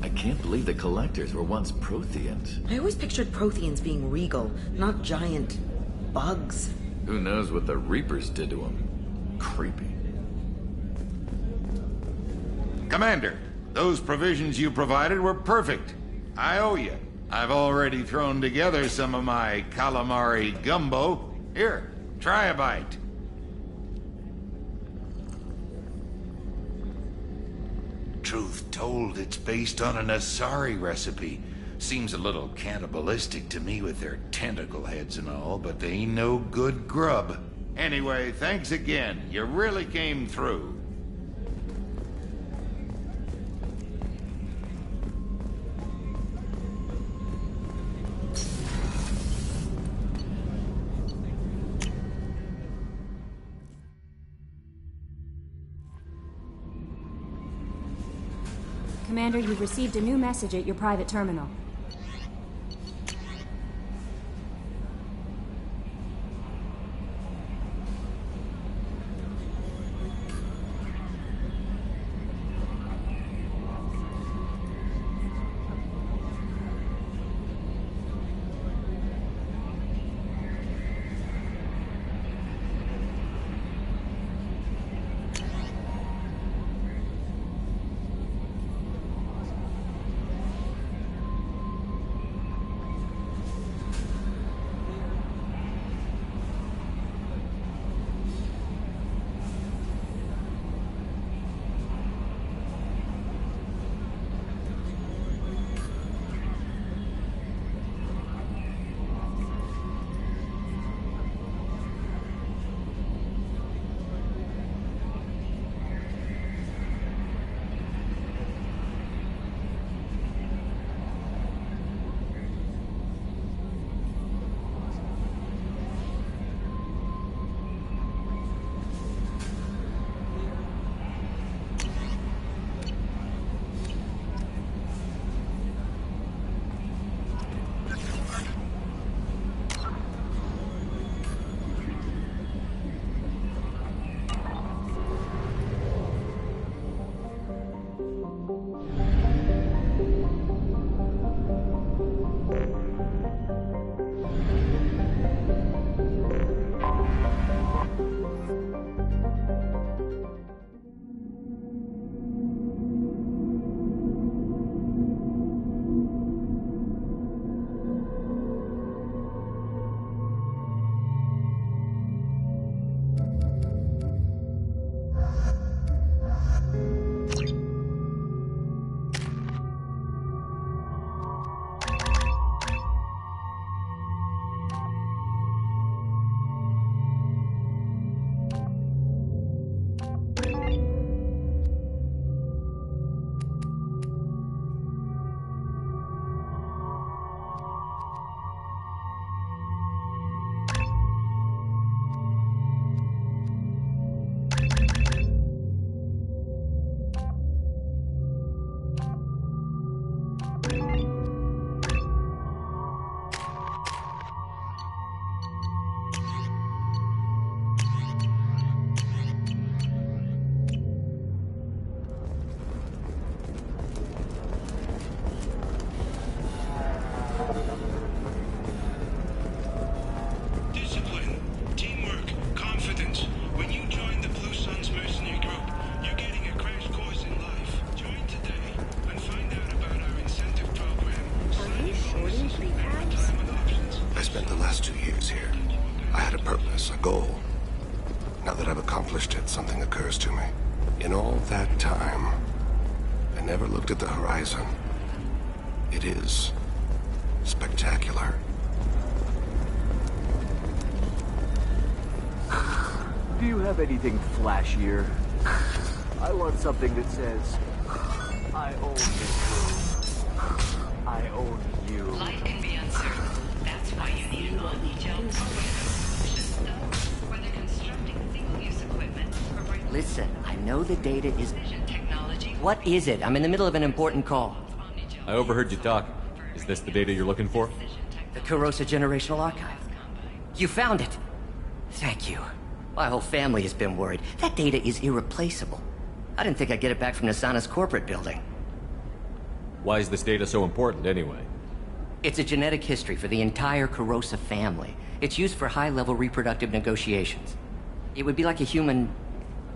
I can't believe the Collectors were once Protheans. I always pictured Protheans being regal, not giant bugs. Who knows what the Reapers did to them? Creepy. Commander, those provisions you provided were perfect. I owe you. I've already thrown together some of my calamari gumbo. Here, try a bite. Truth told, it's based on an Asari recipe. Seems a little cannibalistic to me with their tentacle heads and all, but they ain't no good grub. Anyway, thanks again. You really came through. Commander, you've received a new message at your private terminal. spent the last 2 years here. I had a purpose, a goal. Now that I've accomplished it, something occurs to me. In all that time, I never looked at the horizon. It is spectacular. Do you have anything flashier? I want something that says, I own this room. I own you. Life can be uncertain. That's why you need an omni-gel program. Whether constructing single-use equipment or bringing... Listen, I know the data is... technology... What is it? I'm in the middle of an important call. I overheard you talking. Is this the data you're looking for? The Kurosa Generational Archive. You found it! Thank you. My whole family has been worried. That data is irreplaceable. I didn't think I'd get it back from Nasana's corporate building. Why is this data so important, anyway? It's a genetic history for the entire Kurosa family. It's used for high-level reproductive negotiations. It would be like a human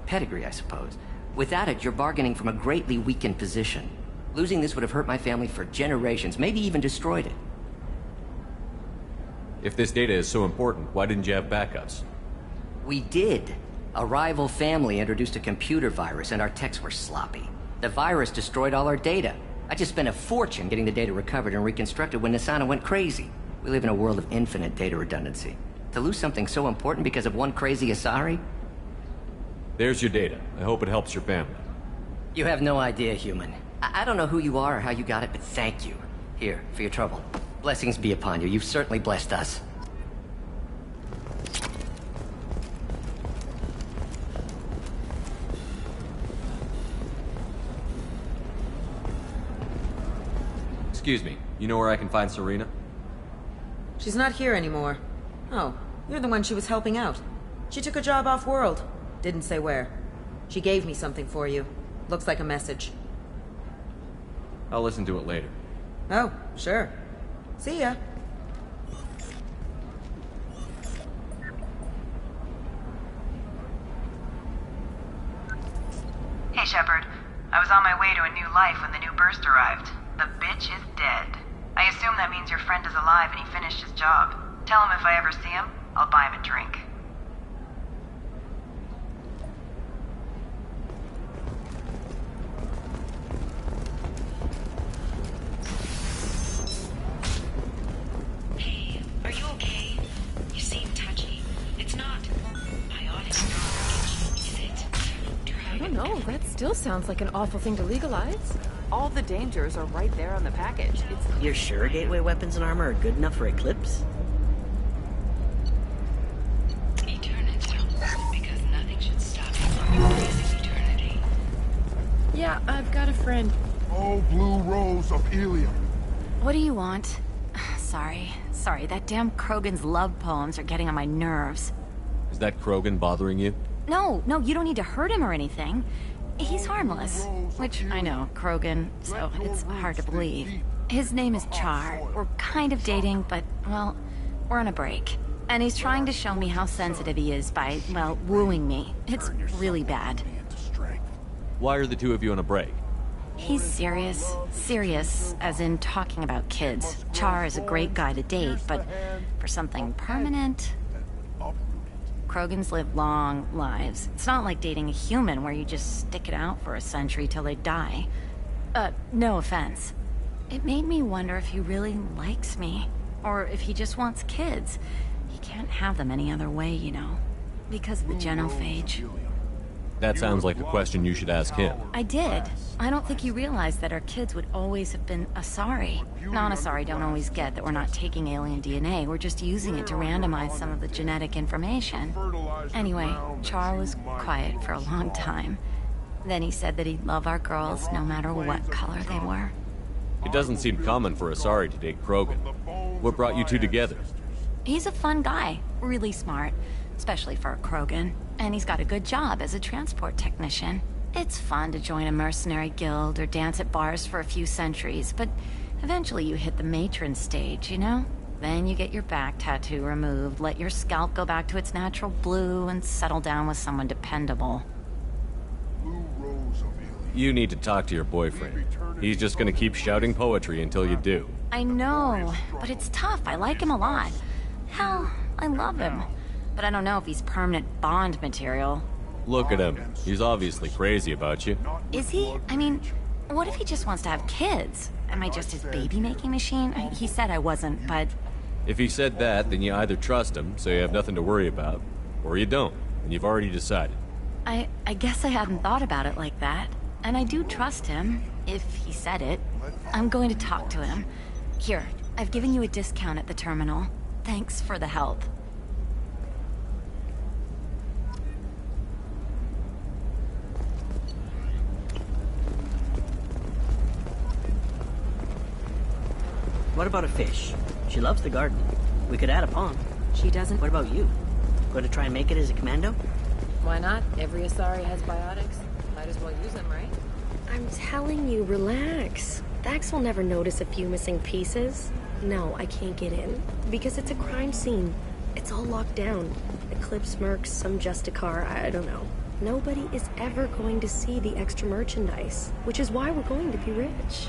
pedigree, I suppose. Without it, you're bargaining from a greatly weakened position. Losing this would have hurt my family for generations, maybe even destroyed it. If this data is so important, why didn't you have backups? We did. A rival family introduced a computer virus and our techs were sloppy. The virus destroyed all our data. I just spent a fortune getting the data recovered and reconstructed when Nasana went crazy. We live in a world of infinite data redundancy. To lose something so important because of one crazy Asari? There's your data. I hope it helps your family. You have no idea, human. I don't know who you are or how you got it, but thank you. Here, for your trouble. Blessings be upon you. You've certainly blessed us. Excuse me, you know where I can find Serena? She's not here anymore. Oh, you're the one she was helping out. She took a job off-world. Didn't say where. She gave me something for you. Looks like a message. I'll listen to it later. Oh, sure. See ya. Hey, Shepard. I was on my way to a new life when the new burst arrived. The bitch is dead. I assume that means your friend is alive and he finished his job. Tell him if I ever see him, I'll buy him a drink. Hey, are you okay? You seem touchy. It's not biotic garbage, is it? I don't know. That still sounds like an awful thing to legalize. All the dangers are right there on the package. You're sure gateway weapons and armor are good enough for Eclipse? Eternity, because nothing should stop you from embracing eternity. Yeah, I've got a friend. Oh, Blue Rose of Helium. What do you want? Sorry, that damn Krogan's love poems are getting on my nerves. Is that Krogan bothering you? No, you don't need to hurt him or anything. He's harmless. Which, I know, Krogan, so it's hard to believe. His name is Char. We're kind of dating, but, well, we're on a break. And he's trying to show me how sensitive he is by, well, wooing me. It's really bad. Why are the two of you on a break? He's serious, as in talking about kids. Char is a great guy to date, but for something permanent... Krogans live long lives. It's not like dating a human where you just stick it out for a century till they die. No offense. It made me wonder if he really likes me, or if he just wants kids. He can't have them any other way, you know, because of the genophage. That sounds like a question you should ask him. I did. I don't think he realized that our kids would always have been Asari. Non-Asari don't always get that we're not taking alien DNA, we're just using it to randomize some of the genetic information. Anyway, Char was quiet for a long time. Then he said that he'd love our girls no matter what color they were. It doesn't seem common for Asari to date Krogan. What brought you two together? He's a fun guy, really smart, especially for a Krogan. And he's got a good job as a transport technician. It's fun to join a mercenary guild or dance at bars for a few centuries, but eventually you hit the matron stage, you know? Then you get your back tattoo removed, let your scalp go back to its natural blue, and settle down with someone dependable. You need to talk to your boyfriend. He's just gonna keep shouting poetry until you do. I know, but it's tough. I like him a lot. Hell, I love him. But I don't know if he's permanent Bond material. Look at him. He's obviously crazy about you. Is he? I mean, what if he just wants to have kids? Am I just his baby-making machine? He said I wasn't, but... If he said that, then you either trust him, so you have nothing to worry about, or you don't, and you've already decided. I guess I hadn't thought about it like that. And I do trust him, if he said it. I'm going to talk to him. Here, I've given you a discount at the terminal. Thanks for the help. What about a fish? She loves the garden. We could add a pond. She doesn't. What about you? Going to try and make it as a commando? Why not? Every Asari has biotics. Might as well use them, right? I'm telling you, relax. Thax will never notice a few missing pieces. No, I can't get in. Because it's a crime scene. It's all locked down. Eclipse mercs, some Justicar, I don't know. Nobody is ever going to see the extra merchandise. Which is why we're going to be rich.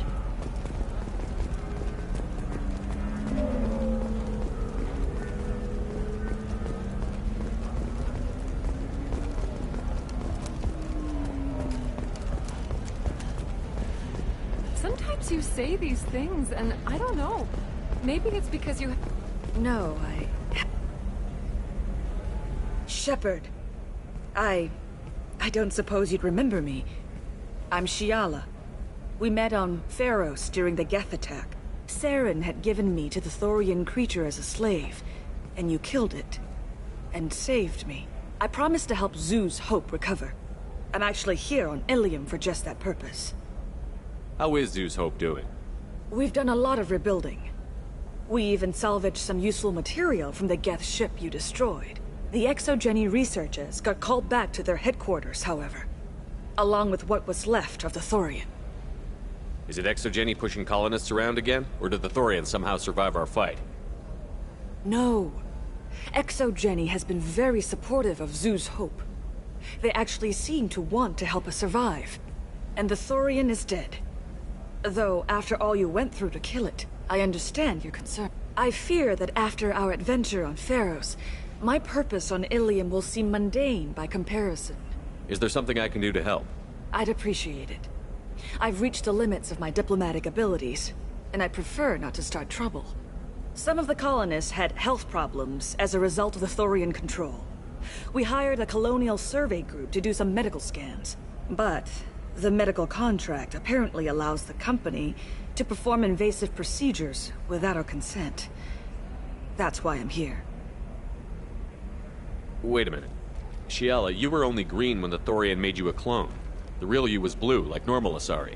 Sometimes you say these things, and I don't know. Maybe it's because you... No, Shepard. I don't suppose you'd remember me. I'm Shiala. We met on Pharos during the Geth attack. Saren had given me to the Thorian creature as a slave, and you killed it. And saved me. I promised to help Zoo's Hope recover. I'm actually here on Ilium for just that purpose. How is Zoo's Hope doing? We've done a lot of rebuilding. We even salvaged some useful material from the Geth ship you destroyed. The Exogeny researchers got called back to their headquarters, however. Along with what was left of the Thorian. Is it Exogeny pushing colonists around again? Or did the Thorians somehow survive our fight? No. Exogeny has been very supportive of Zoo's Hope. They actually seem to want to help us survive. And the Thorian is dead. Though, after all you went through to kill it, I understand your concern. I fear that after our adventure on Pharos, my purpose on Ilium will seem mundane by comparison. Is there something I can do to help? I'd appreciate it. I've reached the limits of my diplomatic abilities, and I prefer not to start trouble. Some of the colonists had health problems as a result of the Thorian control. We hired a colonial survey group to do some medical scans, but the medical contract apparently allows the company to perform invasive procedures without our consent. That's why I'm here. Wait a minute. Shiala, you were only green when the Thorian made you a clone. The real you was blue, like normal Asari.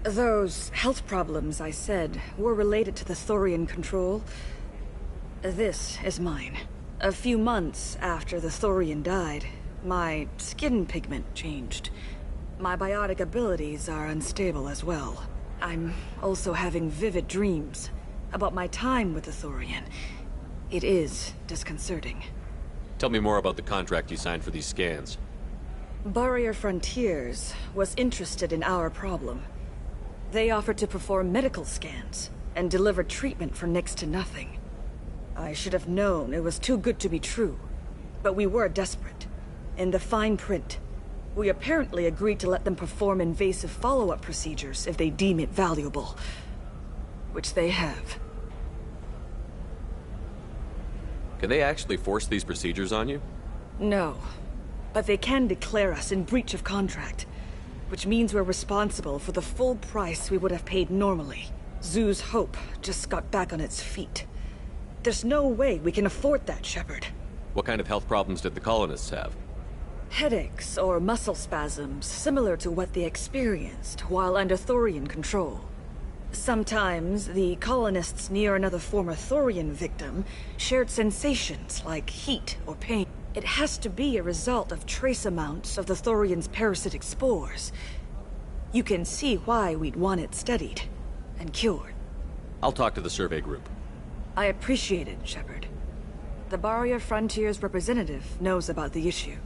Those health problems, I said, were related to the Thorian control. This is mine. A few months after the Thorian died, my skin pigment changed. My biotic abilities are unstable as well. I'm also having vivid dreams about my time with the Thorian. It is disconcerting. Tell me more about the contract you signed for these scans. Barrier Frontiers was interested in our problem. They offered to perform medical scans and deliver treatment for next to nothing. I should have known it was too good to be true, but we were desperate. In the fine print, we apparently agreed to let them perform invasive follow-up procedures if they deem it valuable. Which they have. Can they actually force these procedures on you? No. But they can declare us in breach of contract. Which means we're responsible for the full price we would have paid normally. Zoo's Hope just got back on its feet. There's no way we can afford that, Shepard. What kind of health problems did the colonists have? Headaches or muscle spasms, similar to what they experienced while under Thorian control. Sometimes, the colonists near another former Thorian victim shared sensations like heat or pain. It has to be a result of trace amounts of the Thorian's parasitic spores. You can see why we'd want it studied and cured. I'll talk to the survey group. I appreciate it, Shepard. The Barrier Frontiers representative knows about the issue.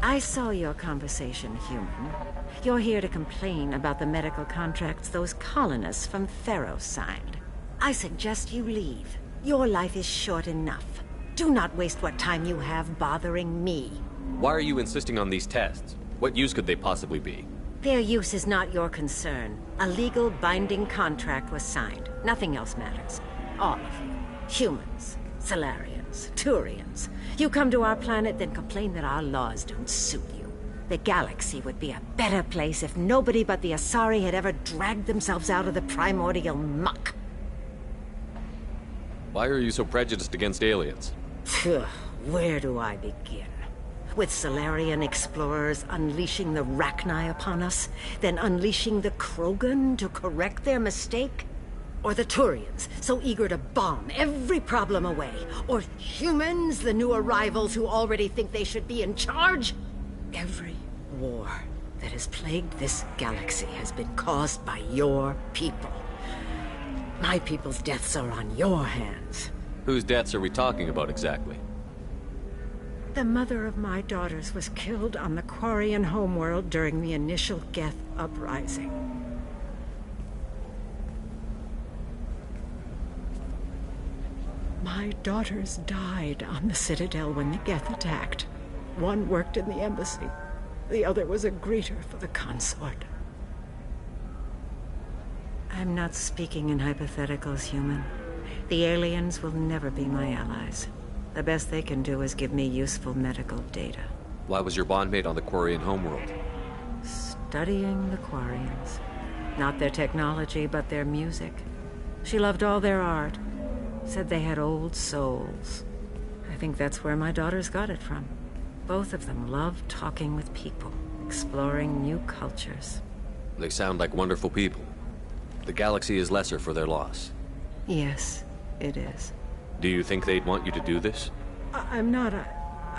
I saw your conversation, human. You're here to complain about the medical contracts those colonists from Theros signed. I suggest you leave. Your life is short enough. Do not waste what time you have bothering me. Why are you insisting on these tests? What use could they possibly be? Their use is not your concern. A legal binding contract was signed. Nothing else matters. All of you. Humans, Solarians, Turians. You come to our planet, then complain that our laws don't suit you. The galaxy would be a better place if nobody but the Asari had ever dragged themselves out of the primordial muck. Why are you so prejudiced against aliens? Phew, where do I begin? With Solarian explorers unleashing the Rachni upon us, then unleashing the Krogan to correct their mistake? Or the Turians, so eager to bomb every problem away? Or humans, the new arrivals who already think they should be in charge? Every war that has plagued this galaxy has been caused by your people. My people's deaths are on your hands. Whose deaths are we talking about exactly? The mother of my daughters was killed on the Quarian homeworld during the initial Geth uprising. My daughters died on the Citadel when the Geth attacked. One worked in the embassy. The other was a greeter for the consort. I'm not speaking in hypotheticals, human. The aliens will never be my allies. The best they can do is give me useful medical data. Why was your bondmate on the Quarian homeworld? Studying the Quarians. Not their technology, but their music. She loved all their art. Said they had old souls. I think that's where my daughters got it from. Both of them loved talking with people, exploring new cultures. They sound like wonderful people. The galaxy is lesser for their loss. Yes, it is. Do you think they'd want you to do this? I'm not.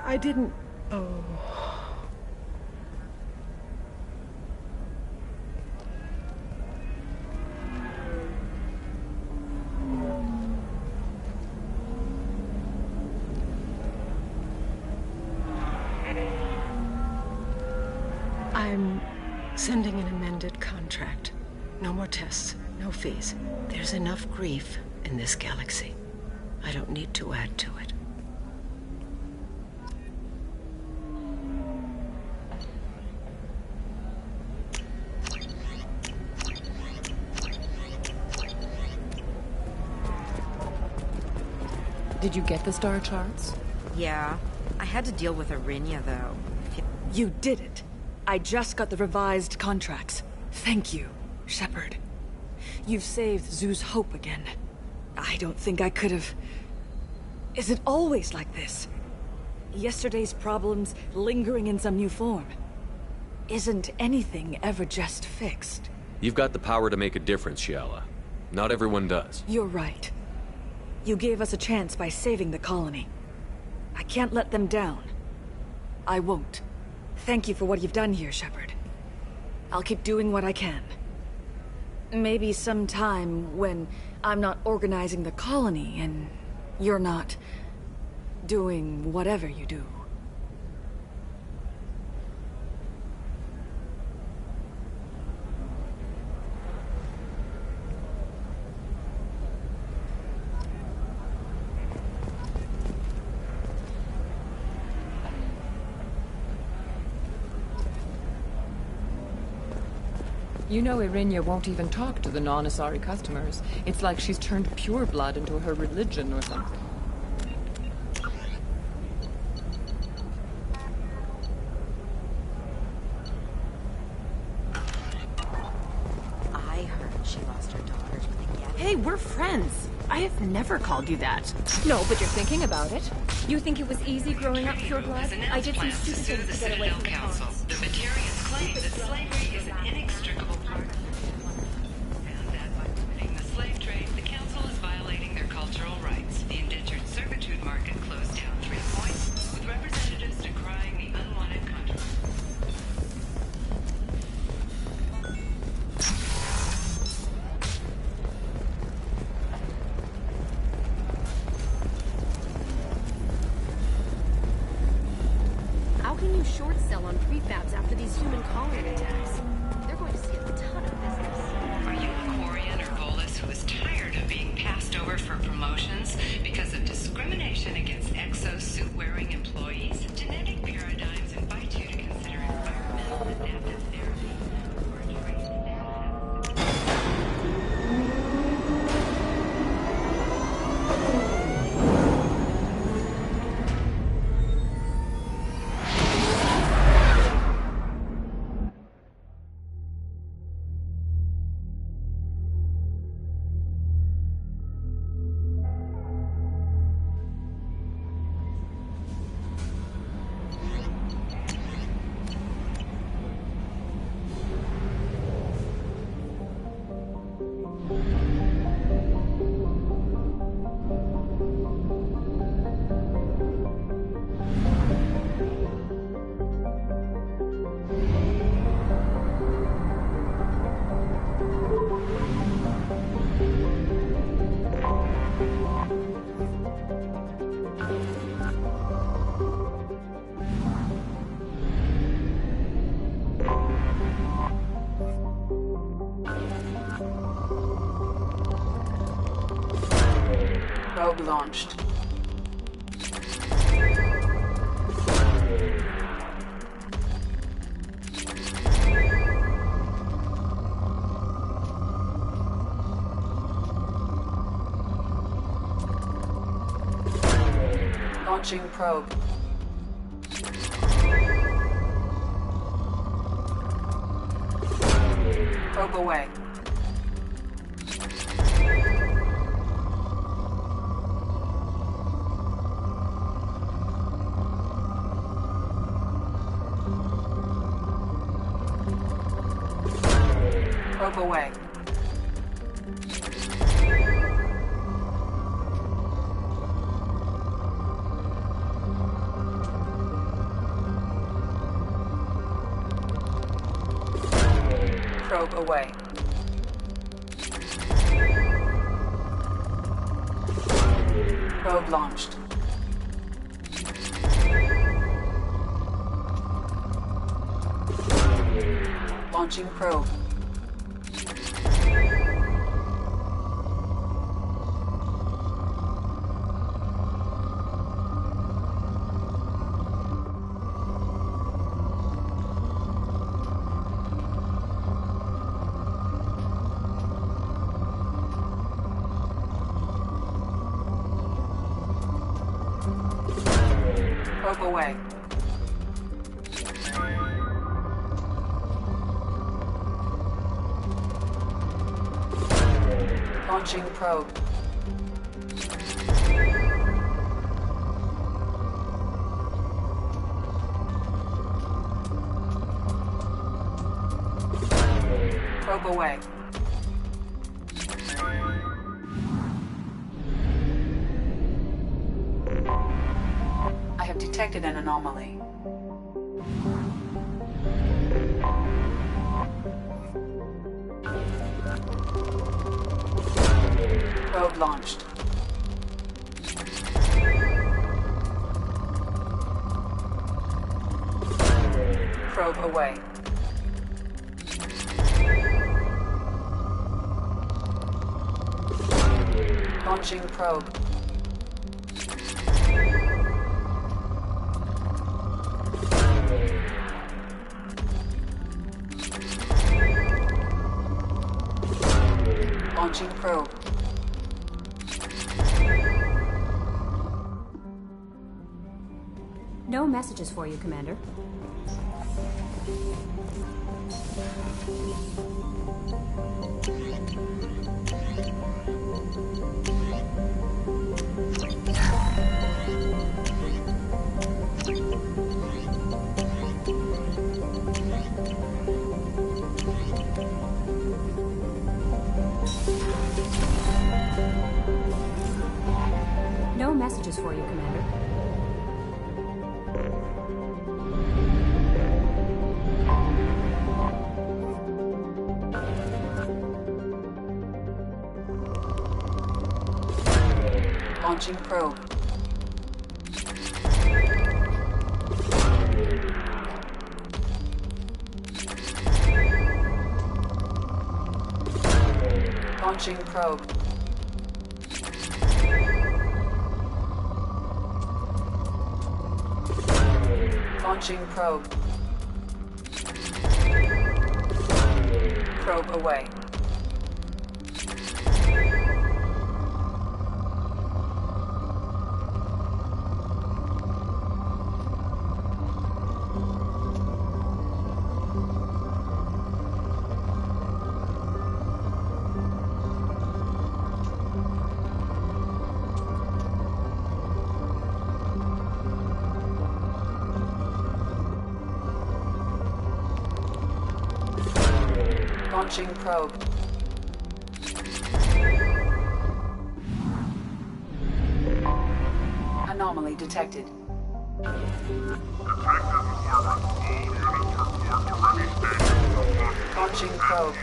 I didn't. Oh. I'm sending an amended contract. No more tests, no fees. There's enough grief in this galaxy. I don't need to add to it. Did you get the star charts? Yeah. I had to deal with Arinya, though. You did it. I just got the revised contracts. Thank you, Shepard. You've saved Zoo's hope again. I don't think I could have... Is it always like this? Yesterday's problems lingering in some new form. Isn't anything ever just fixed? You've got the power to make a difference, Shiala. Not everyone does. You're right. You gave us a chance by saving the colony. I can't let them down. I won't. Thank you for what you've done here, Shepard. I'll keep doing what I can. Maybe sometime when I'm not organizing the colony and you're not doing whatever you do. You know Arinya won't even talk to the non-Asari customers. It's like she's turned pure blood into her religion or something. I heard she lost her daughters with the Geth. Hey, we're friends. I have never called you that. No, but you're thinking about it. You think it was easy growing up pure blood? I did some stupid things to get away from the Council. The Batarians claim that slavery is an inextricable part of and that by permitting the slave trade, the Council is violating their cultural rights. The indentured servitude market closed down 3 points, with representatives decrying the unwanted controversy. can you short sell on prefabs after these human colony attacks? They're going to see a ton of business. Are you a Quarian or Volus who is tired of being passed over for promotions because of discrimination against exosuit-wearing employees? Genetic paradigms invite you to consider environmental adaptive therapy or trace probe launched. Launching probe. Probe away. Probe away. Probe away. Probe launched. Launching probe. Probe away. Launching probe. Probe away. I have detected an anomaly. Probe launched. Probe away. Launching probe. Launching probe. No messages for you, Commander. No messages for you, Commander. Launching probe. Launching probe. Launching probe. Probe away. Launching probe. Anomaly detected. Launching probe.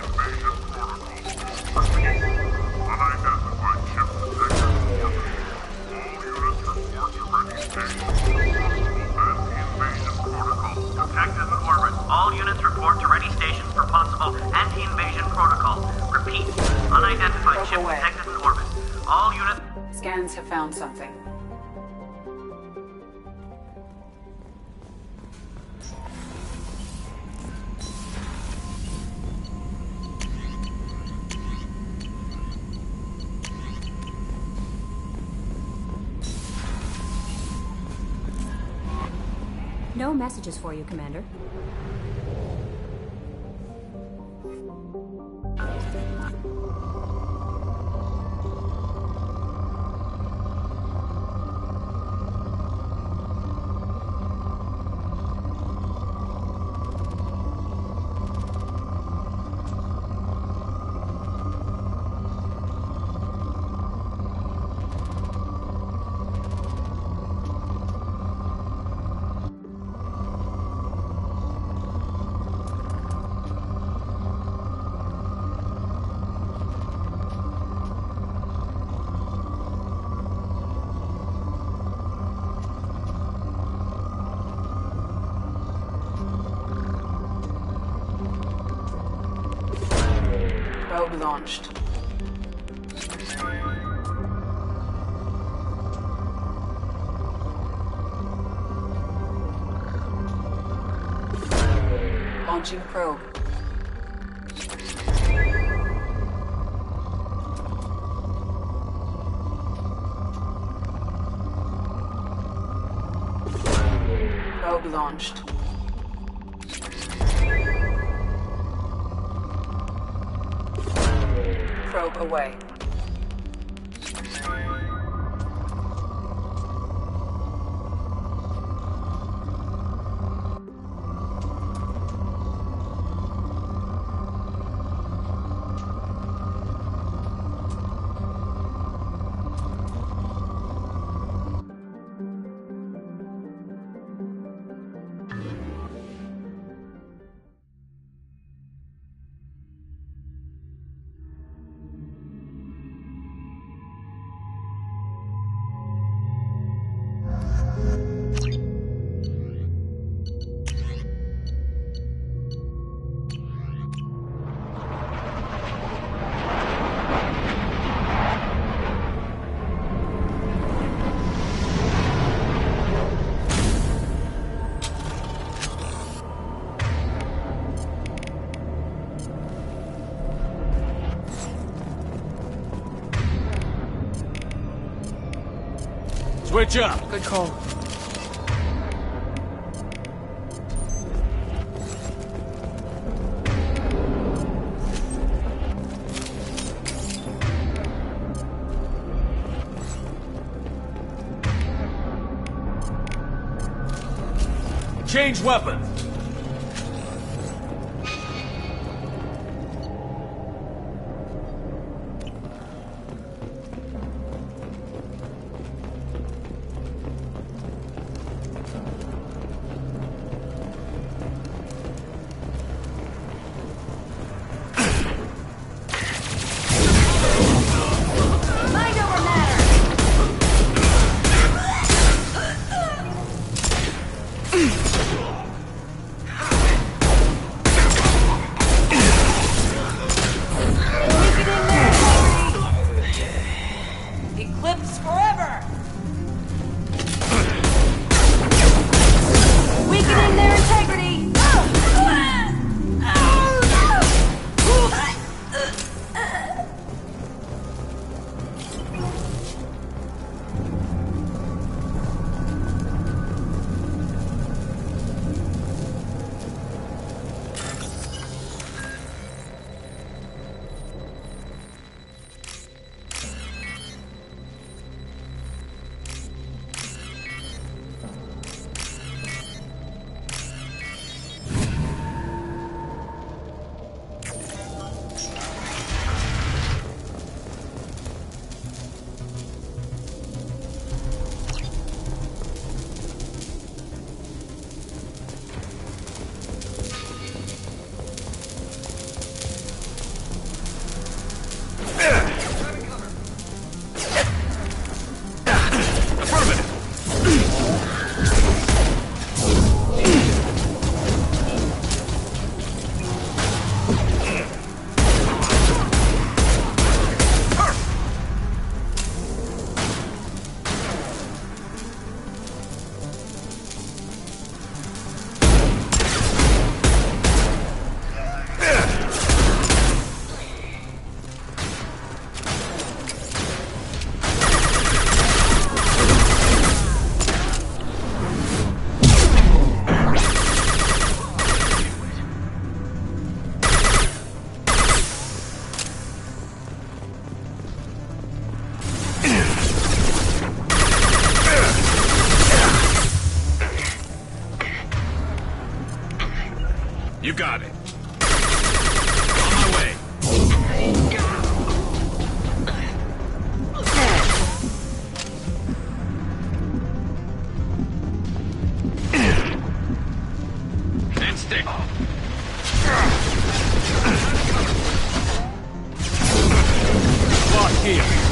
Detected in orbit. All units report to ready stations for possible anti-invasion protocol. Repeat. Unidentified ship detected in orbit. All units... Scans have found something. No messages for you, Commander. Probe launched. Launching probe. Probe launched. Probe away. Switch up. Good call. Change weapon. You got it. On my way. And stick. Lock here.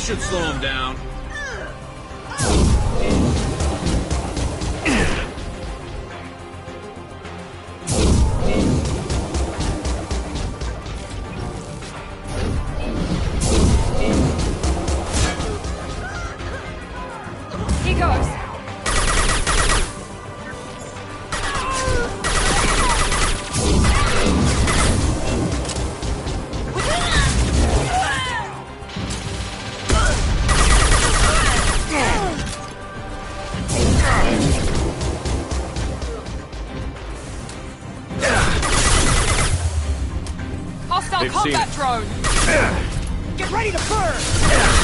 This should slow him down. He goes. Hostile They've seen combat it. drone! Get ready to burn!